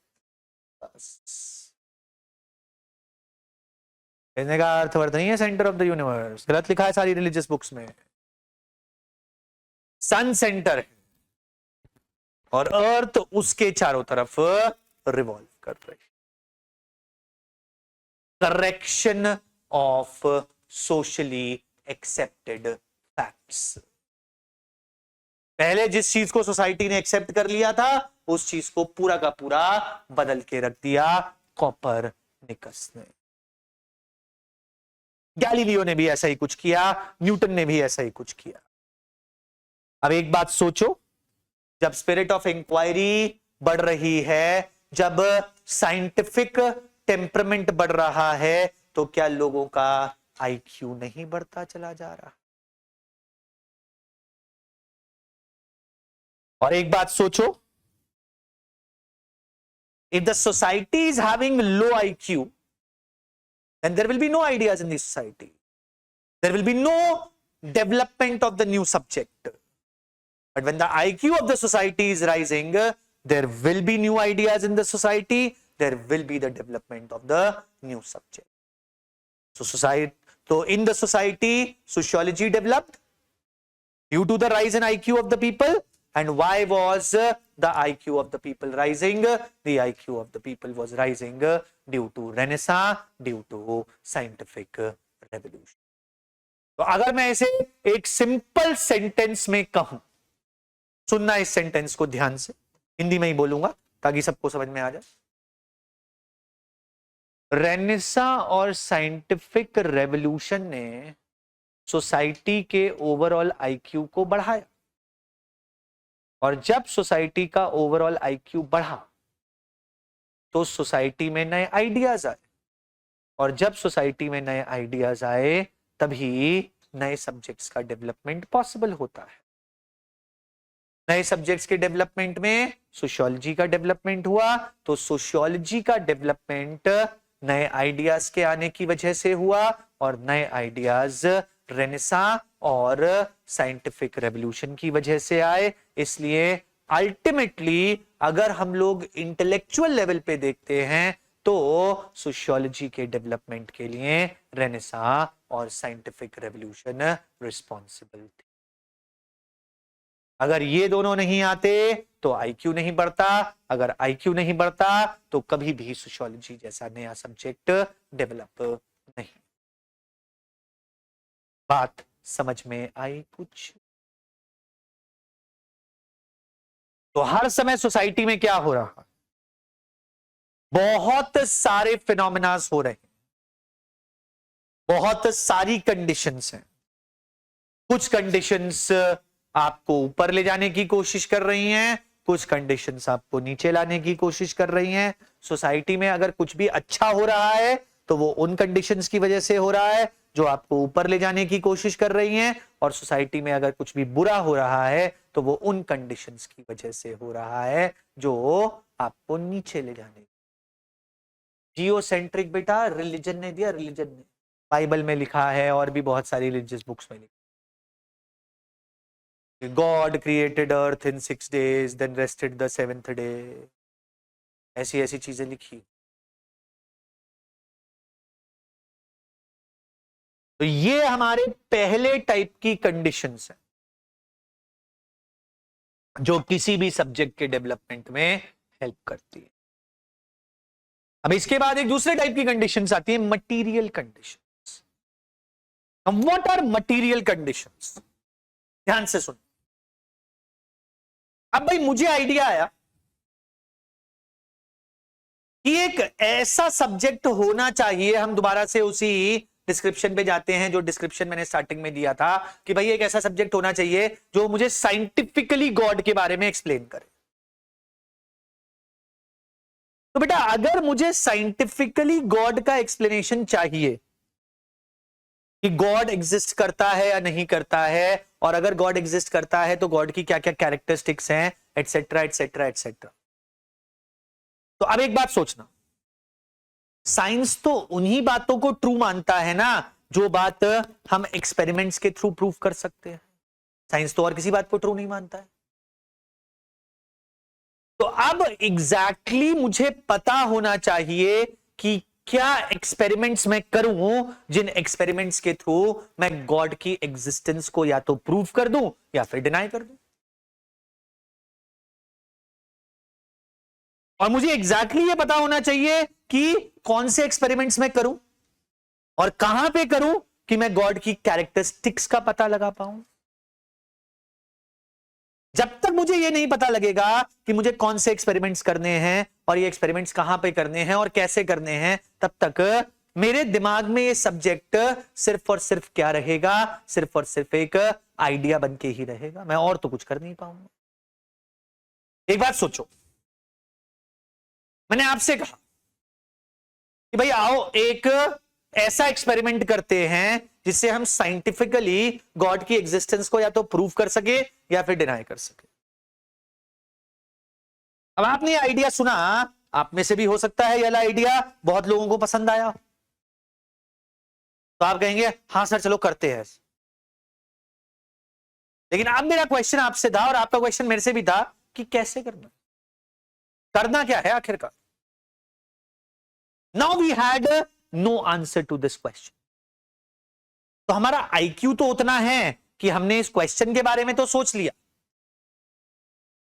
कहने का अर्थवर्थ नहीं है सेंटर ऑफ द यूनिवर्स, गलत लिखा है सारी रिलीजियस बुक्स में। सन सेंटर है और अर्थ उसके चारों तरफ रिवॉल्व कर रही है। Correction of socially accepted facts. पहले जिस चीज को सोसाइटी ने एक्सेप्ट कर लिया था उस चीज को पूरा का पूरा बदल के रख दिया कोपरनिकस ने। गैलीलियो ने भी ऐसा ही कुछ किया, न्यूटन ने भी ऐसा ही कुछ किया। अब एक बात सोचो, जब स्पिरिट ऑफ इंक्वायरी बढ़ रही है, जब साइंटिफिक टेम्परमेंट बढ़ रहा है, तो क्या लोगों का आईक्यू नहीं बढ़ता चला जा रहा? और एक बात सोचो, if the society is having low IQ, then there will be no ideas in the society. There will be no development of the new subject. But when the IQ of the society is rising, there will be new ideas in the society. There will be the development of the new subject. So in the society, sociology developed due to the rise in IQ of the people. And why was the IQ of the people rising? The IQ of the people was rising due to Renaissance, due to scientific revolution. तो अगर मैं इसे एक सिंपल सेंटेंस में कहूं, सुनना इस सेंटेंस को ध्यान से, हिंदी में ही बोलूंगा ताकि सबको समझ में आ जाए। रेनेसां और साइंटिफिक रेवोल्यूशन ने सोसाइटी के ओवरऑल आईक्यू को बढ़ाया, और जब सोसाइटी का ओवरऑल आईक्यू बढ़ा तो सोसाइटी में नए आइडियाज आए, और जब सोसाइटी में नए आइडियाज आए तभी नए सब्जेक्ट्स का डेवलपमेंट पॉसिबल होता है। नए सब्जेक्ट्स के डेवलपमेंट में सोशियोलॉजी का डेवलपमेंट हुआ, तो सोशियोलॉजी का डेवलपमेंट नए आइडियाज के आने की वजह से हुआ, और नए आइडियाज रेनेसां और साइंटिफिक रेवोल्यूशन की वजह से आए। इसलिए अल्टीमेटली अगर हम लोग इंटेलेक्चुअल लेवल पे देखते हैं तो सोशियोलॉजी के डेवलपमेंट के लिए रेनेसां और साइंटिफिक रेवोल्यूशन रिस्पॉन्सिबल थे। अगर ये दोनों नहीं आते तो आईक्यू नहीं बढ़ता, अगर आईक्यू नहीं बढ़ता तो कभी भी सोशियोलॉजी जैसा नया सब्जेक्ट डेवलप नहीं। बात समझ में आई कुछ? तो हर समय सोसाइटी में क्या हो रहा है? बहुत सारे फिनोमेनास हो रहे हैं, बहुत सारी कंडीशंस हैं। कुछ कंडीशंस आपको ऊपर ले जाने की कोशिश कर रही हैं, कुछ कंडीशंस आपको नीचे लाने की कोशिश कर रही हैं। सोसाइटी में अगर कुछ भी अच्छा हो रहा है तो वो उन कंडीशंस की वजह से हो रहा है जो आपको ऊपर ले जाने की कोशिश कर रही हैं, और सोसाइटी में अगर कुछ भी बुरा हो रहा है तो वो उन कंडीशंस की वजह से हो रहा है जो आपको नीचे ले जाने। जियोसेंट्रिक बेटा रिलीजन ने दिया, रिलीजन ने, बाइबल में लिखा है और भी बहुत सारी रिलीजियस बुक्स में लिखा। God created earth in 6 days, then rested the 7th day. ऐसी ऐसी चीजें लिखी। तो ये हमारे पहले टाइप की कंडीशंस हैं जो किसी भी सब्जेक्ट के डेवलपमेंट में हेल्प करती है। अब इसके बाद एक दूसरे टाइप की कंडीशंस आती है, material conditions. What are material conditions? ध्यान से सुन। अब भाई मुझे आइडिया आया कि एक ऐसा सब्जेक्ट होना चाहिए, हम दोबारा से उसी डिस्क्रिप्शन पे जाते हैं जो डिस्क्रिप्शन मैंने स्टार्टिंग में दिया था कि भाई एक ऐसा सब्जेक्ट होना चाहिए जो मुझे साइंटिफिकली गॉड के बारे में एक्सप्लेन करे। तो बेटा अगर मुझे साइंटिफिकली गॉड का एक्सप्लेनेशन चाहिए कि गॉड एग्जिस्ट करता है या नहीं करता है, और अगर गॉड एग्जिस्ट करता है तो गॉड की क्या क्या कैरेक्टरिस्टिक्स हैं, एटसेट्रा एटसेट्रा एटसेट्रा। तो अब एक बात सोचना, साइंस तो उन्हीं बातों को ट्रू मानता है ना जो बात हम एक्सपेरिमेंट्स के थ्रू प्रूव कर सकते हैं। साइंस तो और किसी बात को ट्रू नहीं मानता है। तो अब एग्जैक्टली मुझे पता होना चाहिए कि क्या एक्सपेरिमेंट्स मैं करूं जिन एक्सपेरिमेंट्स के थ्रू मैं गॉड की एग्जिस्टेंस को या तो प्रूव कर दूं या फिर डिनाई कर दूं। और मुझे एग्जैक्टली ये पता होना चाहिए कि कौन से एक्सपेरिमेंट्स मैं करूं और कहां पे करूं कि मैं गॉड की कैरेक्टरिस्टिक्स का पता लगा पाऊं। जब तक मुझे ये नहीं पता लगेगा कि मुझे कौन से एक्सपेरिमेंट्स करने हैं और ये एक्सपेरिमेंट्स कहां पे करने हैं और कैसे करने हैं, तब तक मेरे दिमाग में ये सब्जेक्ट सिर्फ और सिर्फ क्या रहेगा, सिर्फ और सिर्फ एक आइडिया बन के ही रहेगा, मैं और तो कुछ कर नहीं पाऊंगा। एक बात सोचो, मैंने आपसे कहा कि भाई आओ एक ऐसा एक्सपेरिमेंट करते हैं जिससे हम साइंटिफिकली गॉड की एग्जिस्टेंस को या तो प्रूव कर सके या फिर डिनाई कर सके। अब आपने आइडिया सुना, आप में से भी हो सकता है यह आइडिया बहुत लोगों को पसंद आया, तो आप कहेंगे हां सर चलो करते हैं। लेकिन अब मेरा क्वेश्चन आपसे था और आपका क्वेश्चन मेरे से भी था कि कैसे करना, करना क्या है आखिरकार। Now we had no answer to this question. तो हमारा आईक्यू तो उतना है कि हमने इस क्वेश्चन के बारे में तो सोच लिया,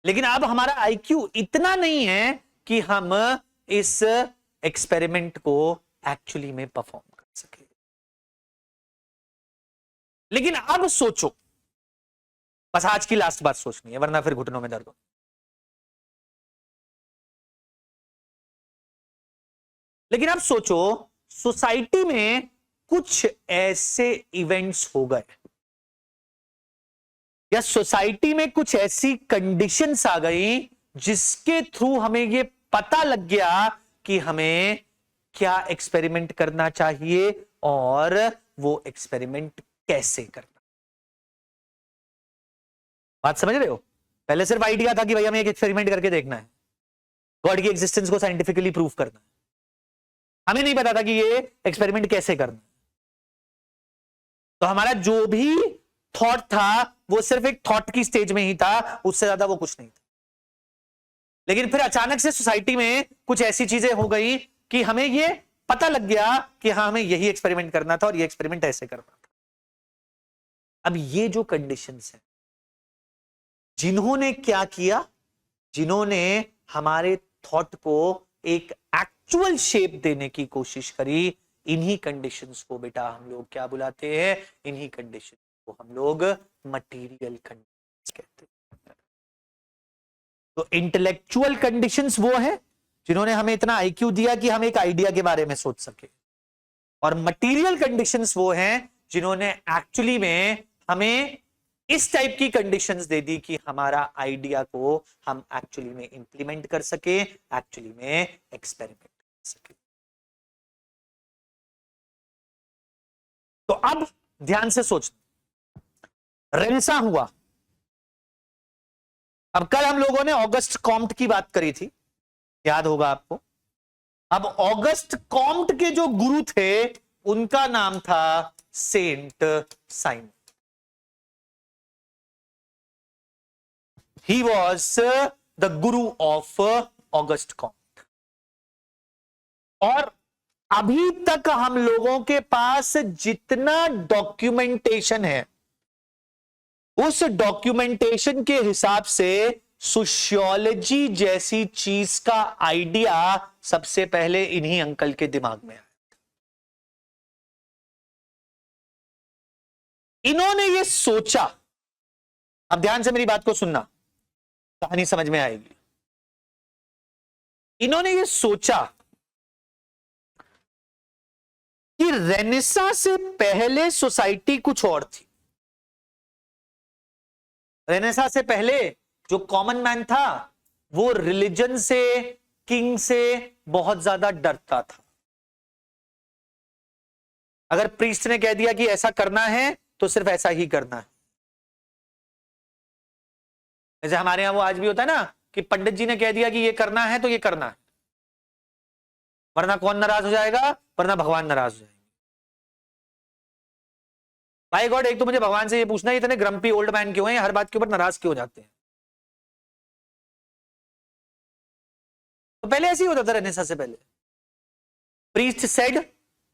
लेकिन अब हमारा आईक्यू इतना नहीं है कि हम इस एक्सपेरिमेंट को एक्चुअली में परफॉर्म कर सके। लेकिन अब सोचो, बस आज की लास्ट बात सोचनी है वरना फिर घुटनों में दर्द हो। लेकिन अब सोचो, सोसाइटी में कुछ ऐसे इवेंट्स हो गए या सोसाइटी में कुछ ऐसी कंडीशंस आ गई जिसके थ्रू हमें ये पता लग गया कि हमें क्या एक्सपेरिमेंट करना चाहिए और वो एक्सपेरिमेंट कैसे करना। बात समझ रहे हो? पहले सिर्फ आइडिया था कि भाई हमें एक एक्सपेरिमेंट करके देखना है, गॉड की एग्जिस्टेंस को साइंटिफिकली प्रूव करना है, हमें नहीं पता था कि ये एक्सपेरिमेंट कैसे करना है। तो हमारा जो भी थॉट था वो सिर्फ एक थॉट की स्टेज में ही था, उससे ज्यादा वो कुछ नहीं था। लेकिन फिर अचानक से सोसाइटी में कुछ ऐसी चीजें हो गई कि हमें ये पता लग गया कि हाँ हमें यही एक्सपेरिमेंट करना था और ये एक्सपेरिमेंट ऐसे करना था। अब ये जो कंडीशंस हैं, जिन्होंने क्या किया, जिन्होंने हमारे थॉट को एक एक्चुअल शेप देने की कोशिश करी, इन्हीं कंडीशंस को बेटा हम लोग क्या बुलाते हैं, इन्हीं कंडीशन को हम लोग मटेरियल कंडीशंस कहते हैं। तो इंटेलेक्चुअल कंडीशंस वो है जिन्होंने हमें इतना आईक्यू दिया कि हम एक आइडिया के बारे में सोच सके, और मटेरियल कंडीशंस वो हैं जिन्होंने एक्चुअली में हमें इस टाइप की कंडीशंस दे दी कि हमारा आइडिया को हम एक्चुअली में इंप्लीमेंट कर सके, एक्चुअली में एक्सपेरिमेंट कर सके। तो अब ध्यान से सोचना, रेनेसां हुआ। अब कल हम लोगों ने ऑगस्ट कॉम्ट की बात करी थी, याद होगा आपको। अब ऑगस्ट कॉम्ट के जो गुरु थे उनका नाम था Saint Simon. He was the guru of Auguste Comte. और अभी तक हम लोगों के पास जितना डॉक्यूमेंटेशन है, उस डॉक्यूमेंटेशन के हिसाब से सोशियोलॉजी जैसी चीज का आइडिया सबसे पहले इन्हीं अंकल के दिमाग में आया। इन्होंने ये सोचा अब ध्यान से मेरी बात को सुनना, कहानी समझ में आएगी। इन्होंने ये सोचा कि रेनेसां से पहले सोसाइटी कुछ और थी। रेनेसां से पहले जो कॉमन मैन था वो रिलीजन से, किंग से बहुत ज्यादा डरता था। अगर प्रीस्ट ने कह दिया कि ऐसा करना है तो सिर्फ ऐसा ही करना है। जैसे हमारे यहां वो आज भी होता है ना कि पंडित जी ने कह दिया कि ये करना है तो ये करना है, वरना कौन नाराज हो जाएगा, वरना भगवान नाराज हो जाएंगे। भाई गॉड, एक तो मुझे भगवान से ये पूछना है इतने ग्रम्पी ओल्ड मैन क्यों हैं, हर बात के ऊपर नाराज क्यों हो जाते हैं। तो पहले ऐसे ही होता था रेनेसां से पहले। Priest said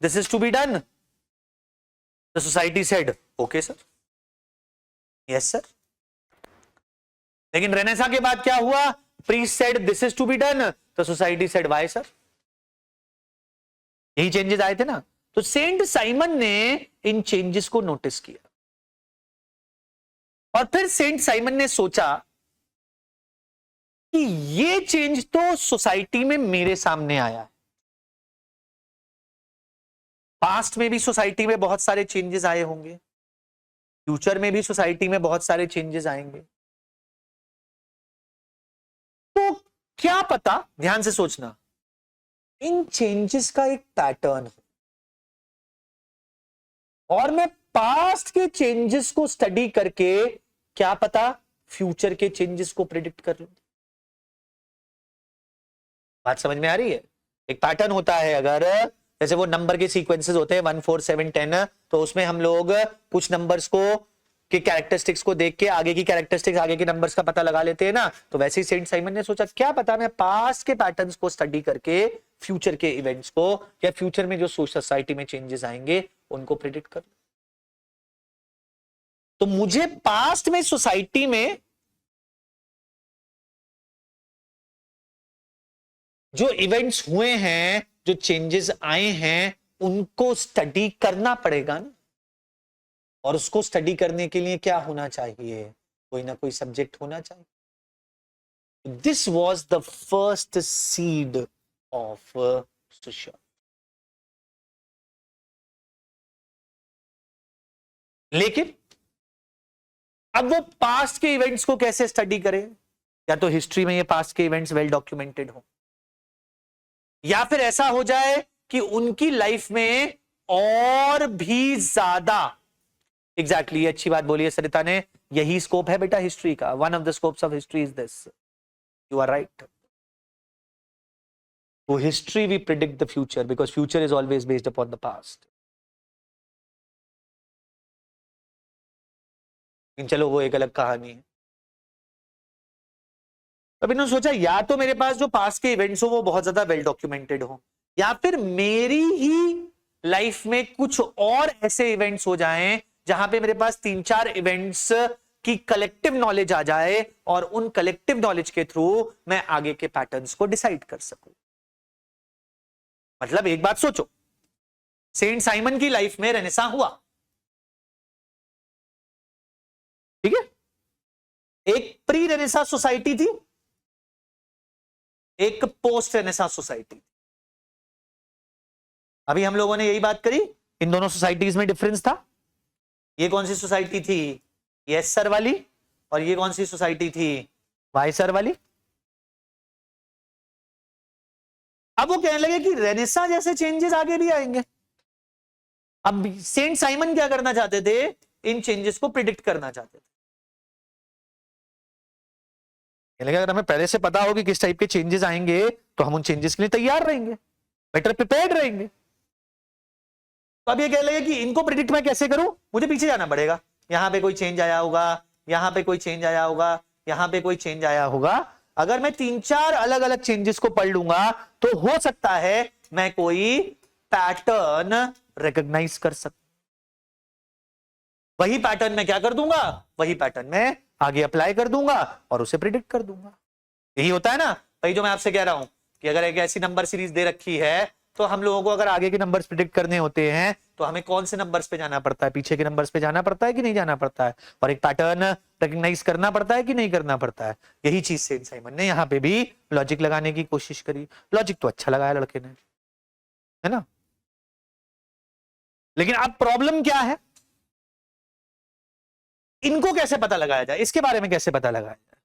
this is to be done, the society said okay sir, yes sir. लेकिन रेनेसां के बाद क्या हुआ, priest said this is to be done, the society said why sir. यही चेंजेस आए थे ना। तो सेंट साइमन ने इन चेंजेस को नोटिस किया और फिर सेंट साइमन ने सोचा कि ये चेंज तो सोसाइटी में मेरे सामने आया है। पास्ट में भी सोसाइटी में बहुत सारे चेंजेस आए होंगे, फ्यूचर में भी सोसाइटी में बहुत सारे चेंजेस आएंगे। तो क्या पता, ध्यान से सोचना, इन चेंजेस का एक पैटर्न है और मैं पास्ट के चेंजेस को स्टडी करके क्या पता फ्यूचर के चेंजेस को प्रिडिक्ट कर लूं। बात समझ में आ रही है? एक पैटर्न होता है, अगर जैसे वो नंबर के सीक्वेंसेस होते हैं 1 4 7 10, तो उसमें हम लोग कुछ नंबर्स को के कैरेक्टरिस्टिक्स को देख के आगे की कैरेक्टरिस्टिक्स, आगे के नंबर्स का पता लगा लेते हैं ना। तो वैसे ही सेंट साइमन ने सोचा क्या पता मैं पास्ट के पैटर्न्स को स्टडी करके फ्यूचर के इवेंट्स को या फ्यूचर में जो सोसाइटी में चेंजेस आएंगे उनको प्रिडिक्ट कर। तो मुझे पास्ट में सोसाइटी में जो इवेंट्स हुए हैं, जो चेंजेस आए हैं, उनको स्टडी करना पड़ेगा ना। और उसको स्टडी करने के लिए क्या होना चाहिए, कोई ना कोई सब्जेक्ट होना चाहिए। This was the first seed of sociology. लेकिन अब वो पास्ट के इवेंट्स को कैसे स्टडी करें? या तो हिस्ट्री में ये पास्ट के इवेंट्स वेल डॉक्यूमेंटेड हो, या फिर ऐसा हो जाए कि उनकी लाइफ में और भी ज्यादा, एग्जैक्टली अच्छी बात बोली है सरिता ने, यही स्कोप है बेटा हिस्ट्री का। One of the scopes of history is this, you are right. तो history we predict the future because future is always based upon the past. चलो वो एक अलग कहानी है। तब इन्होंने सोचा या तो मेरे पास जो पास्ट के इवेंट्स हो वो बहुत ज्यादा वेल डॉक्यूमेंटेड हो, या फिर मेरी ही लाइफ में कुछ और ऐसे इवेंट्स हो जाएं जहां पे मेरे पास 3-4 इवेंट्स की कलेक्टिव नॉलेज आ जाए और उन कलेक्टिव नॉलेज के थ्रू मैं आगे के पैटर्न्स को डिसाइड कर सकूं। मतलब एक बात सोचो, सेंट साइमन की लाइफ में रेनेसां हुआ, ठीक है? एक प्री रेनेसां सोसाइटी थी, एक पोस्ट रेनेसां सोसाइटी। अभी हम लोगों ने यही बात करी, इन दोनों सोसाइटीज में डिफरेंस था। ये कौन सी सोसाइटी थी? यस सर वाली। और ये कौन सी सोसाइटी थी? वाई सर वाली। अब वो कहने लगे कि रेनेसां जैसे चेंजेस आगे भी आएंगे। अब सेंट साइमन क्या करना चाहते थे? इन चेंजेस को प्रिडिक्ट करना चाहते थे। अगर हमें पहले से पता हो कि किस टाइप के चेंजेस आएंगे तो हम उन चेंजेस के लिए तैयार रहेंगे, बेटर प्रिपेयर्ड रहेंगे। तो अब ये कह लगे कि इनको प्रिडिक्ट मैं कैसे करूं? मुझे पीछे जाना पड़ेगा। यहां पे कोई चेंज आया होगा, यहां पे कोई चेंज आया होगा, यहां पे कोई चेंज आया होगा। अगर मैं 3-4 अलग अलग चेंजेस को पढ़ लूंगा तो हो सकता है मैं कोई पैटर्न रिकॉग्नाइज कर सकूं। वही पैटर्न मैं क्या कर दूंगा? वही पैटर्न मैं आगे अप्लाई कर दूंगा और उसे प्रिडिक्ट कर दूंगा। यही होता है ना भाई, जो मैं आपसे कह रहा हूं कि अगर एक ऐसी नंबर सीरीज दे रखी है तो हम लोगों को अगर आगे के नंबर्स प्रिडिक्ट करने होते हैं तो हमें कौन से नंबर्स पे जाना पड़ता है, पीछे के नंबर्स पे जाना पड़ता है कि नहीं जाना पड़ता है, और एक पैटर्न रिकॉग्नाइज करना पड़ता है कि नहीं करना पड़ता है। यही चीज सेंट साइमन ने यहाँ पे भी लॉजिक लगाने की कोशिश करी। लॉजिक तो अच्छा लगाया लड़के ने, है ना। लेकिन अब प्रॉब्लम क्या है, इनको कैसे पता लगाया जाए, इसके बारे में कैसे पता लगाया जाए।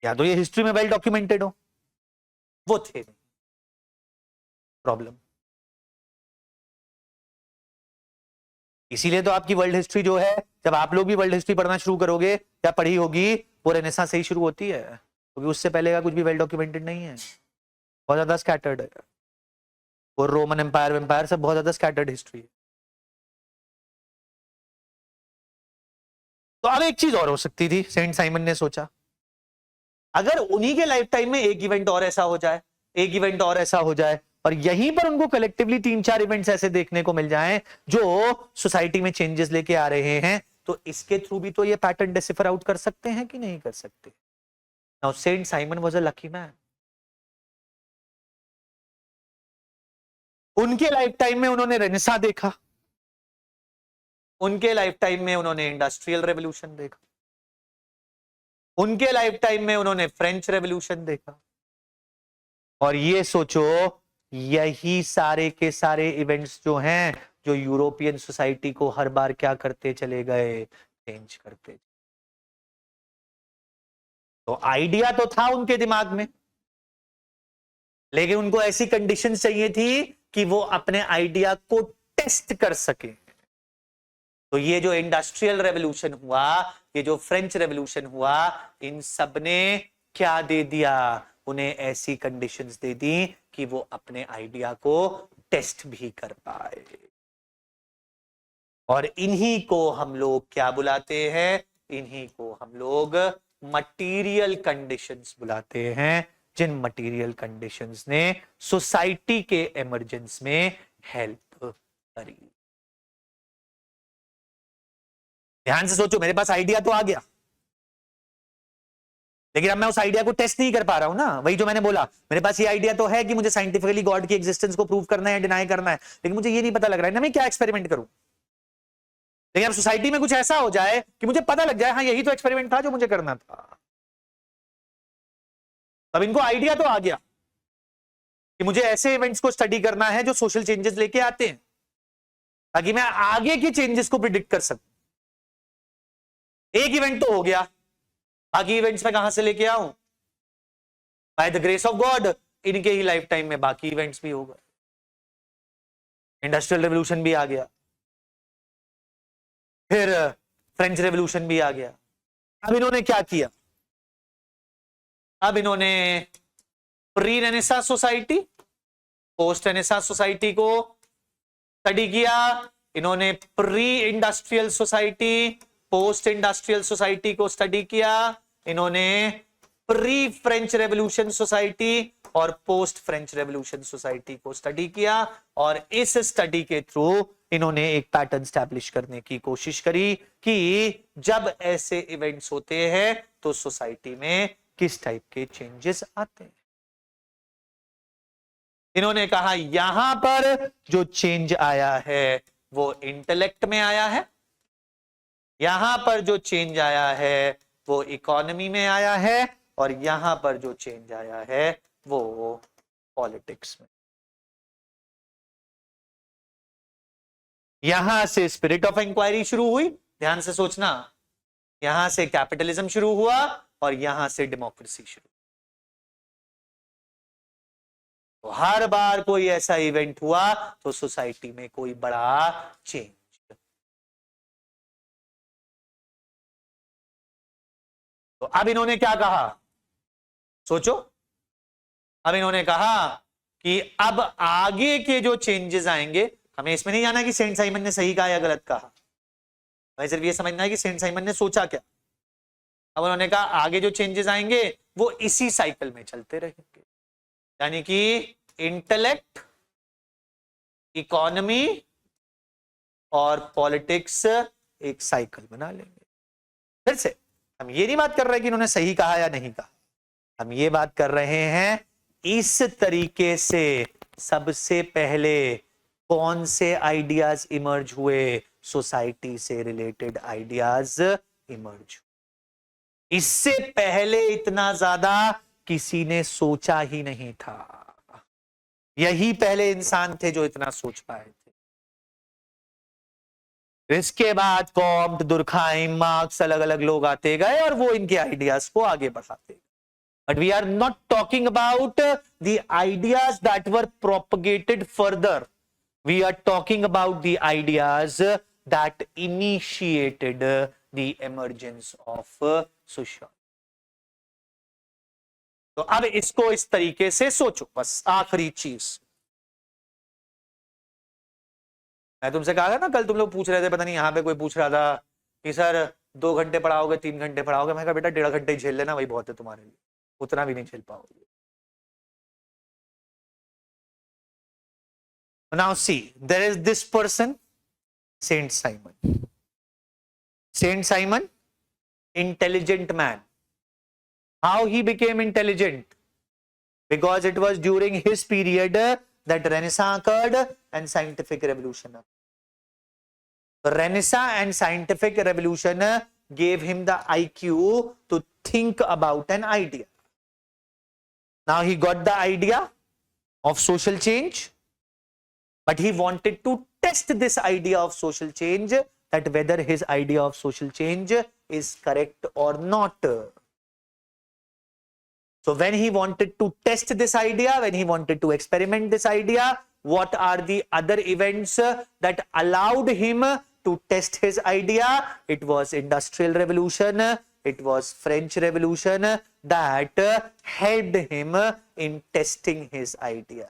या तो ये हिस्ट्री में वेल डॉक्यूमेंटेड हो, वो थे नहीं प्रॉब्लम। इसीलिए तो आपकी वर्ल्ड हिस्ट्री जो है, जब आप लोग भी वर्ल्ड हिस्ट्री पढ़ना शुरू करोगे या पढ़ी होगी, वो रेनेसां से ही शुरू होती है, क्योंकि उससे पहले का कुछ भी वेल डॉक्यूमेंटेड नहीं है, बहुत ज्यादा स्कैटर्ड है। और रोमन एम्पायर सब बहुत ज्यादा स्कैटर्ड हिस्ट्री है। तो अब एक चीज और हो सकती थी, सेंट साइमन ने सोचा अगर उन्हीं के लाइफ टाइम में एक इवेंट और ऐसा हो जाए, एक इवेंट और ऐसा हो जाए, और यहीं पर उनको कलेक्टिवली 3-4 इवेंट्स ऐसे देखने को मिल जाएं जो सोसाइटी में चेंजेस लेके आ रहे हैं, तो इसके थ्रू भी तो ये पैटर्न डिसिफर आउट कर सकते हैं कि नहीं कर सकते। Now Saint Simon was a lucky man. उनके लाइफ टाइम में उन्होंने रेनेसां देखा, उनके लाइफ टाइम में उन्होंने इंडस्ट्रियल रेवोल्यूशन देखा, उनके लाइफ टाइम में उन्होंने फ्रेंच रेवोल्यूशन देखा। और ये सोचो, यही सारे के सारे इवेंट्स जो हैं, जो यूरोपियन सोसाइटी को हर बार क्या करते चले गए, चेंज करते। तो आइडिया तो था उनके दिमाग में, लेकिन उनको ऐसी कंडीशन चाहिए थी कि वो अपने आइडिया को टेस्ट कर सके। तो ये जो इंडस्ट्रियल रेवोल्यूशन हुआ, ये जो फ्रेंच रेवोल्यूशन हुआ, इन सब ने क्या दे दिया, उन्हें ऐसी कंडीशंस दे दी कि वो अपने आइडिया को टेस्ट भी कर पाए। और इन्हीं को हम लोग क्या बुलाते हैं, इन्हीं को हम लोग मटेरियल कंडीशंस बुलाते हैं, जिन मटेरियल कंडीशंस ने सोसाइटी के इमर्जेंस में हेल्प करी। ध्यान से सोचो, मेरे पास आइडिया तो आ गया, लेकिन अब मैं उस आइडिया को टेस्ट नहीं कर पा रहा हूं ना। वही जो मैंने बोला, मेरे पास ये आइडिया तो है कि मुझे साइंटिफिकली गॉड की एग्जिस्टेंस को प्रूव करना है, डिनाई करना है, लेकिन मुझे ये नहीं पता लग रहा है ना मैं क्या एक्सपेरिमेंट करूं। लेकिन अब सोसाइटी में कुछ ऐसा हो जाए कि मुझे पता लग जाए, हाँ यही तो एक्सपेरिमेंट था जो मुझे करना था। अब इनको आइडिया तो आ गया कि मुझे ऐसे इवेंट्स को स्टडी करना है जो सोशल चेंजेस लेके आते हैं, ताकि मैं आगे के चेंजेस को प्रिडिक्ट कर सकूं। एक इवेंट तो हो गया, बाकी इवेंट्स में कहां से लेके आऊं, by the grace of God इनके ही लाइफ टाइम में बाकी इवेंट्स भी हो गए, इंडस्ट्रियल रेवोल्यूशन भी आ गया, फिर फ्रेंच रेवोल्यूशन भी आ गया। अब इन्होंने क्या किया, अब इन्होंने pre renaissance society, post renaissance society को स्टडी किया, इन्होंने pre industrial society, post industrial society को स्टडी किया, इन्होंने प्री फ्रेंच रेवोल्यूशन सोसाइटी और पोस्ट फ्रेंच रेवोल्यूशन सोसाइटी को स्टडी किया, और इस स्टडी के थ्रू इन्होंने एक पैटर्न स्टैब्लिश करने की कोशिश करी कि जब ऐसे इवेंट्स होते हैं तो सोसाइटी में किस टाइप के चेंजेस आते हैं। इन्होंने कहा यहां पर जो चेंज आया है वो इंटेलेक्ट में आया है, यहां पर जो चेंज आया है वो इकोनॉमी में आया है, और यहां पर जो चेंज आया है वो पॉलिटिक्स में। यहां से स्पिरिट ऑफ इंक्वायरी शुरू हुई, ध्यान से सोचना, यहां से कैपिटलिज्म शुरू हुआ और यहां से डेमोक्रेसी शुरू। तो हर बार कोई ऐसा इवेंट हुआ तो सोसाइटी में कोई बड़ा चेंज। तो अब इन्होंने क्या कहा, सोचो, अब इन्होंने कहा कि अब आगे के जो चेंजेस आएंगे, हमें इसमें नहीं जाना कि सेंट साइमन ने सही कहा या गलत कहा, हमें सिर्फ ये समझना है कि सेंट साइमन ने सोचा क्या। अब उन्होंने कहा आगे जो चेंजेस आएंगे वो इसी साइकिल में चलते रहेंगे, यानी कि इंटेलेक्ट, इकोनॉमी और पॉलिटिक्स एक साइकिल बना लेंगे। फिर से हम ये नहीं बात कर रहे कि इन्होंने सही कहा या नहीं कहा, हम ये बात कर रहे हैं इस तरीके से सबसे पहले कौन से आइडियाज इमर्ज हुए? सोसाइटी से रिलेटेड आइडियाज इमर्ज। इससे पहले इतना ज्यादा किसी ने सोचा ही नहीं था। यही पहले इंसान थे जो इतना सोच पाए थे। इसके बाद कॉम्ट, दुर्खाइम, मार्क्स, अलग अलग लोग आते गए और वो इनके आइडियाज को आगे बढ़ाते गए। But we are not talking about the ideas that were propagated further. We are talking about the ideas that initiated the emergence of sociology. तो अब इसको इस तरीके से सोचो। बस आखिरी चीज मैं तुमसे कहा था ना, कल तुम लोग पूछ रहे थे, पता नहीं यहां पे कोई पूछ रहा था कि सर 2 घंटे पढ़ाओगे, 3 घंटे पढ़ाओगे? मैं कहा बेटा 1.5 घंटे ही झेल लेना, वही बहुत है तुम्हारे लिए, उतना भी नहीं झेल पाओगे। Now see, there is this person, Saint Simon. Saint Simon, intelligent man. How he became intelligent? Because it was during his period that Renaissance occurred and scientific revolution. The Renaissance and scientific revolution gave him the IQ to think about an idea. Now he got the idea of social change, but he wanted to test this idea of social change, that whether his idea of social change is correct or not. So when he wanted to test this idea, when he wanted to experiment this idea, what are the other events that allowed him to test his idea? It was Industrial Revolution, it was French Revolution that helped him in testing his idea.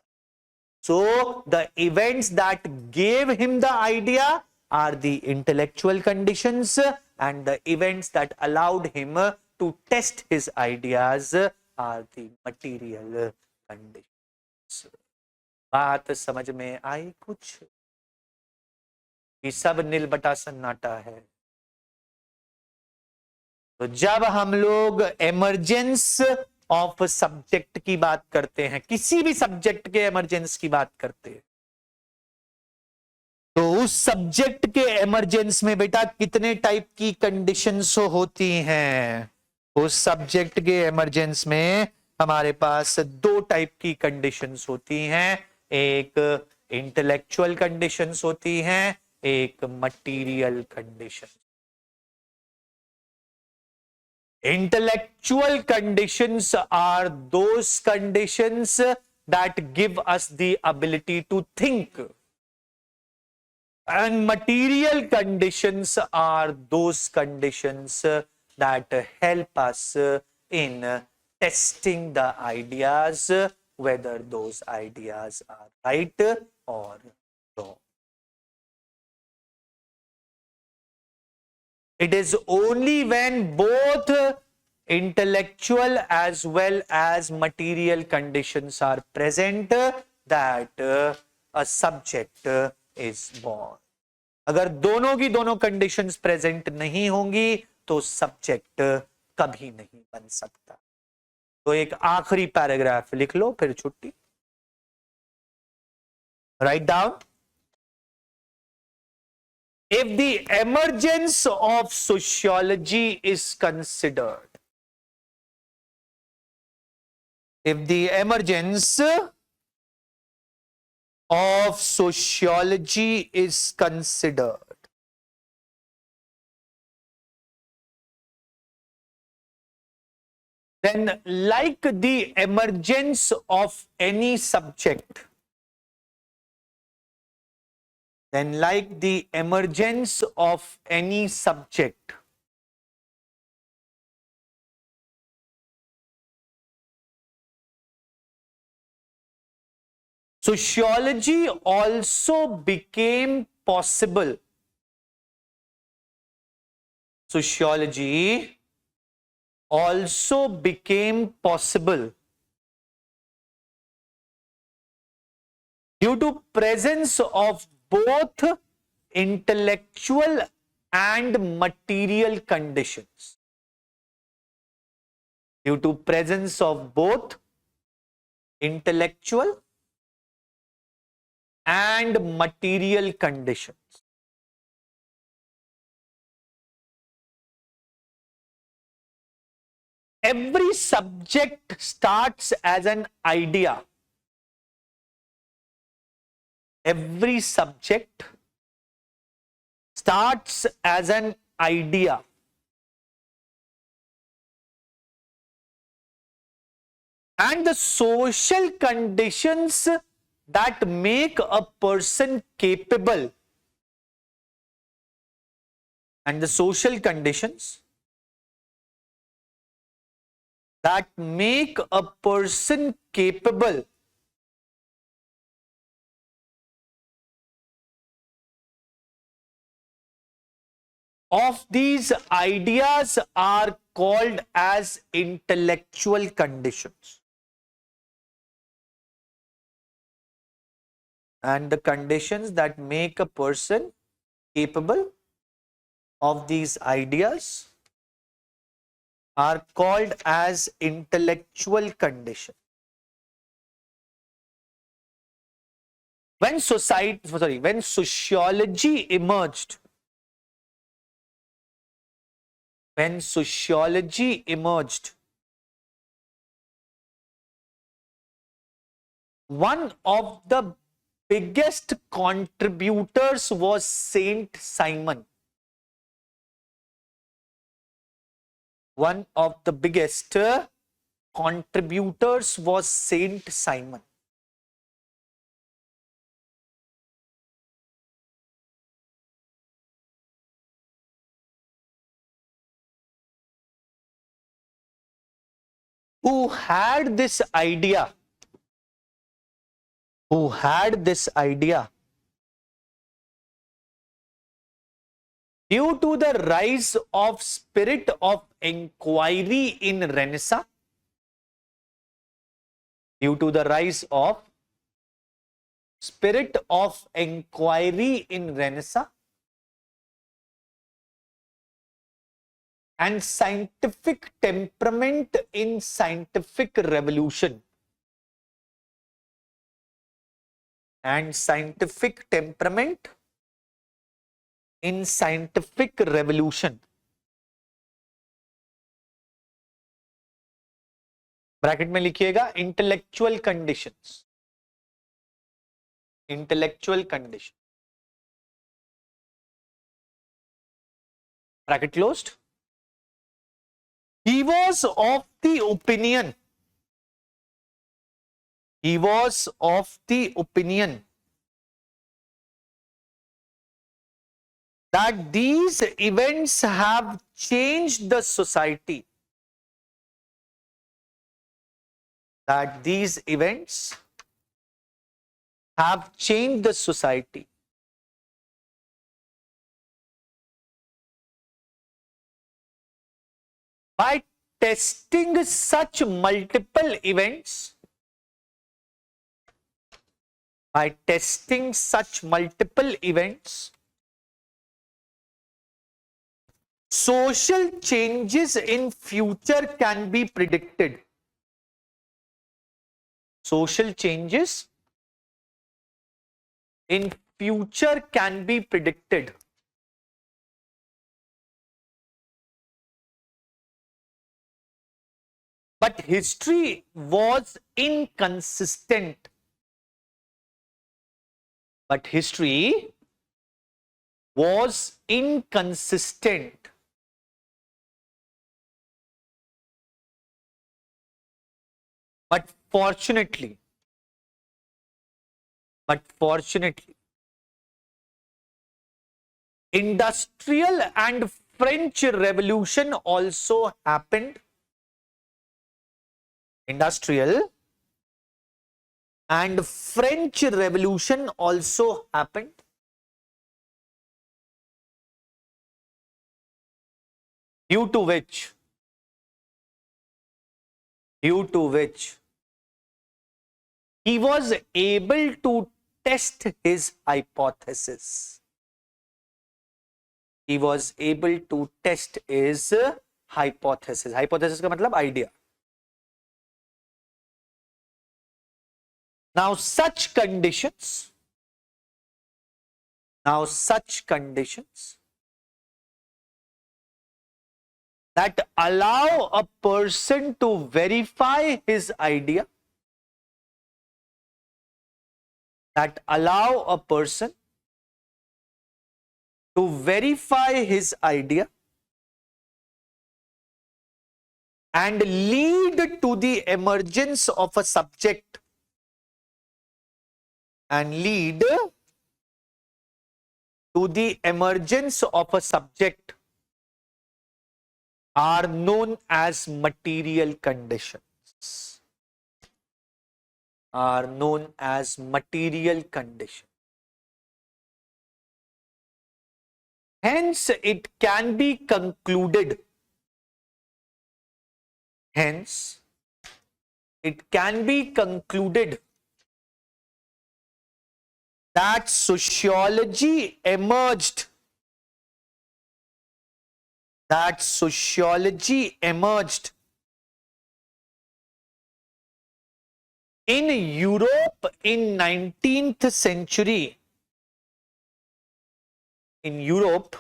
So the events that gave him the idea are the intellectual conditions, and the events that allowed him to test his ideas are the material conditions. बात समझ में आई कुछ? ये सब नील बटा सन्नाटा है। तो जब हम लोग एमर्जेंस ऑफ सब्जेक्ट की बात करते हैं, किसी भी सब्जेक्ट के एमर्जेंस की बात करते हैं, तो उस सब्जेक्ट के एमर्जेंस में बेटा कितने टाइप की कंडीशंस होती हैं? उस सब्जेक्ट के एमर्जेंस में हमारे पास 2 टाइप की कंडीशंस होती हैं। एक इंटेलेक्चुअल कंडीशंस होती हैं, एक material condition. Intellectual conditions are those conditions that give us the ability to think, and material conditions are those conditions that help us in testing the ideas, whether those ideas are right or wrong. It is only when both intellectual as well as material conditions are present that a subject is born. अगर दोनों की दोनों कंडीशंस प्रेजेंट नहीं होंगी तो सब्जेक्ट कभी नहीं बन सकता। तो एक आखिरी पैराग्राफ लिख लो, फिर छुट्टी। Write down. If the emergence of sociology is considered, if the emergence of sociology is considered, then like the emergence of any subject, then like the emergence of any subject, sociology also became possible. Sociology also became possible due to presence of both intellectual and material conditions. Due to presence of both intellectual and material conditions. Every subject starts as an idea. Every subject starts as an idea. And the social conditions that make a person capable, and the social conditions that make a person capable of these ideas are called as intellectual conditions. And the conditions that make a person capable of these ideas are called as intellectual conditions. When sociology emerged, one of the biggest contributors was Saint Simon. One of the biggest contributors was Saint Simon. Who had this idea? Due to the rise of spirit of inquiry in Renaissance, due to the rise of spirit of inquiry in Renaissance and scientific temperament in scientific revolution, and scientific temperament in scientific revolution. Bracket में लिखिएगा intellectual conditions, intellectual condition, bracket closed. He was of the opinion that these events have changed the society. That these events have changed the society. By testing such multiple events, social changes in future can be predicted. Social changes in future can be predicted. But history was inconsistent. But history was inconsistent. But fortunately, industrial and French Revolution also happened. Industrial and French Revolution also happened. Due to which he was able to test his hypothesis. He was able to test his hypothesis. Hypothesis का मतलब idea. Now such conditions Now such conditions that allow a person to verify his idea, that allow a person to verify his idea and lead to the emergence of a subject, and lead to the emergence of a subject are known as material conditions. Are known as material conditions. Hence, it can be concluded. Hence, it can be concluded that sociology emerged. That sociology emerged in Europe in 19th century. In Europe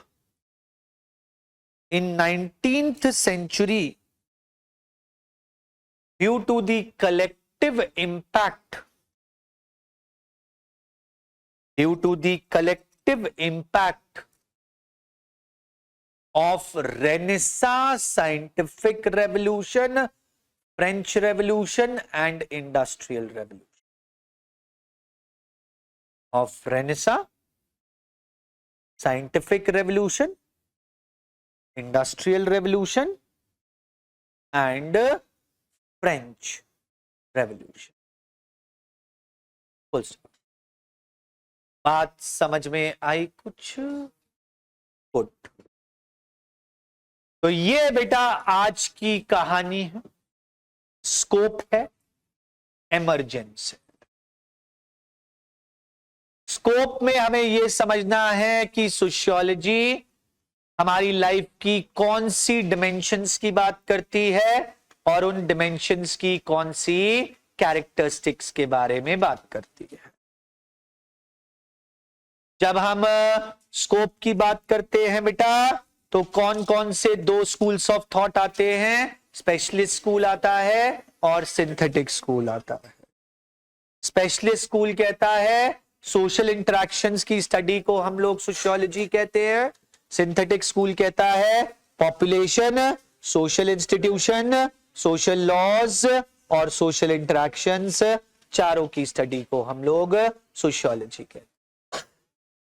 in 19th century due to the collective impact, due to the collective impact of Renaissance, scientific revolution, French Revolution and Industrial Revolution. Of Renaissance, scientific revolution, Industrial Revolution and French Revolution. Full stop. बात समझ में आई कुछ? गुड. तो ये बेटा आज की कहानी है. स्कोप है, एमरजेंस है. स्कोप में हमें यह समझना है कि सोशियोलॉजी हमारी लाइफ की कौन सी डिमेंशंस की बात करती है और उन डिमेंशंस की कौन सी कैरेक्टरिस्टिक्स के बारे में बात करती है. जब हम स्कोप की बात करते हैं बेटा तो कौन कौन से दो स्कूल्स ऑफ थॉट आते हैं? स्पेशलिस्ट स्कूल आता है और सिंथेटिक स्कूल आता है. स्पेशलिस्ट स्कूल कहता है सोशल इंटरेक्शंस की स्टडी को हम लोग सोशियोलॉजी कहते हैं. सिंथेटिक स्कूल कहता है population, social institution, social laws और सोशल इंटरेक्शंस, चारों की स्टडी को हम लोग सोशियोलॉजी कहते हैं.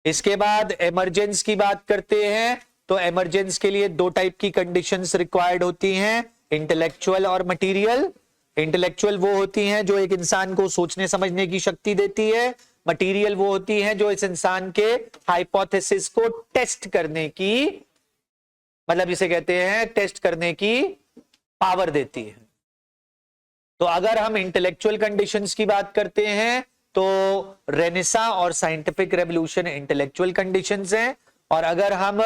इसके बाद इमरजेंस की बात करते हैं तो इमरजेंस के लिए दो टाइप की कंडीशंस रिक्वायर्ड होती हैं, इंटेलेक्चुअल और मटेरियल. इंटेलेक्चुअल वो होती हैं जो एक इंसान को सोचने समझने की शक्ति देती है. मटेरियल वो होती हैं जो इस इंसान के हाइपोथेसिस को टेस्ट करने की, मतलब इसे कहते हैं टेस्ट करने की पावर देती है. तो अगर हम इंटेलेक्चुअल कंडीशंस की बात करते हैं तो रेनेसा और साइंटिफिक रेवोल्यूशन इंटेलेक्चुअल कंडीशंस हैं, और अगर हम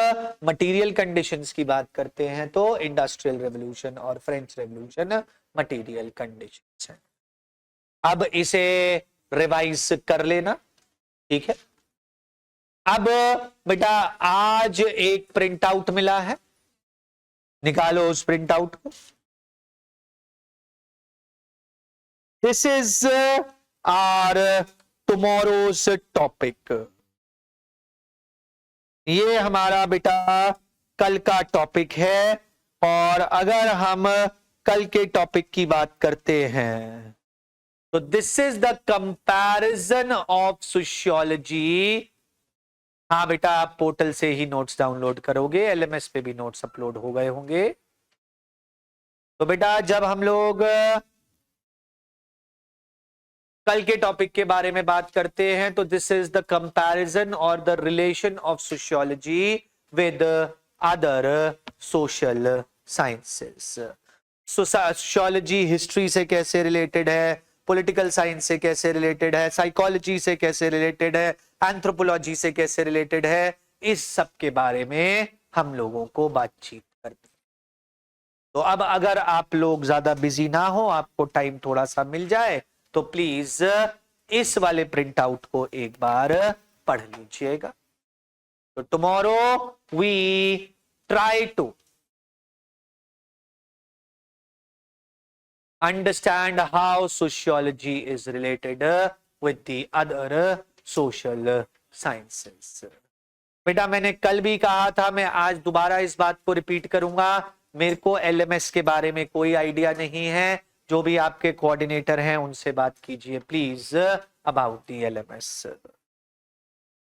मटेरियल कंडीशंस की बात करते हैं तो इंडस्ट्रियल रेवोल्यूशन और फ्रेंच रेवोल्यूशन मटेरियल कंडीशंस हैं. अब इसे रिवाइज कर लेना, ठीक है. अब बेटा आज एक प्रिंट आउट मिला है, निकालो उस प्रिंट आउट को. This is our tomorrow's topic. ये हमारा बेटा कल का टॉपिक है. और अगर हम कल के टॉपिक की बात करते हैं तो this is the comparison of sociology. हाँ बेटा आप पोर्टल से ही नोट्स डाउनलोड करोगे, एलएमएस पे भी नोट्स अपलोड हो गए होंगे. तो बेटा जब हम लोग कल के टॉपिक के बारे में बात करते हैं तो दिस इज द कंपैरिजन और the relation of sociology with other social sciences. Sociology history से कैसे रिलेटेड है, पॉलिटिकल साइंस से कैसे रिलेटेड है, साइकोलॉजी से कैसे रिलेटेड है, एंथ्रोपोलॉजी से कैसे रिलेटेड है, इस सब के बारे में हम लोगों को बातचीत करते हैं. तो अब अगर आप लोग ज्यादा बिजी ना हो, आपको टाइम थोड़ा सा मिल जाए तो प्लीज इस वाले प्रिंट आउट को एक बार पढ़ लीजिएगा. तो tomorrow we try to understand how sociology is related with the other social sciences. बेटा मैंने कल भी कहा था, मैं आज दोबारा इस बात को रिपीट करूंगा, मेरे को एलएमएस के बारे में कोई आइडिया नहीं है, जो भी आपके कोऑर्डिनेटर हैं उनसे बात कीजिए please about the LMS.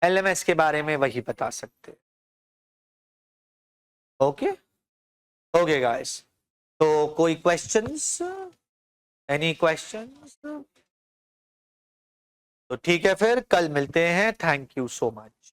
LMS के बारे में वही बता सकते। ओके ओके गाइस, तो कोई क्वेश्चंस, एनी क्वेश्चंस? तो ठीक है, फिर कल मिलते हैं। Thank you so much.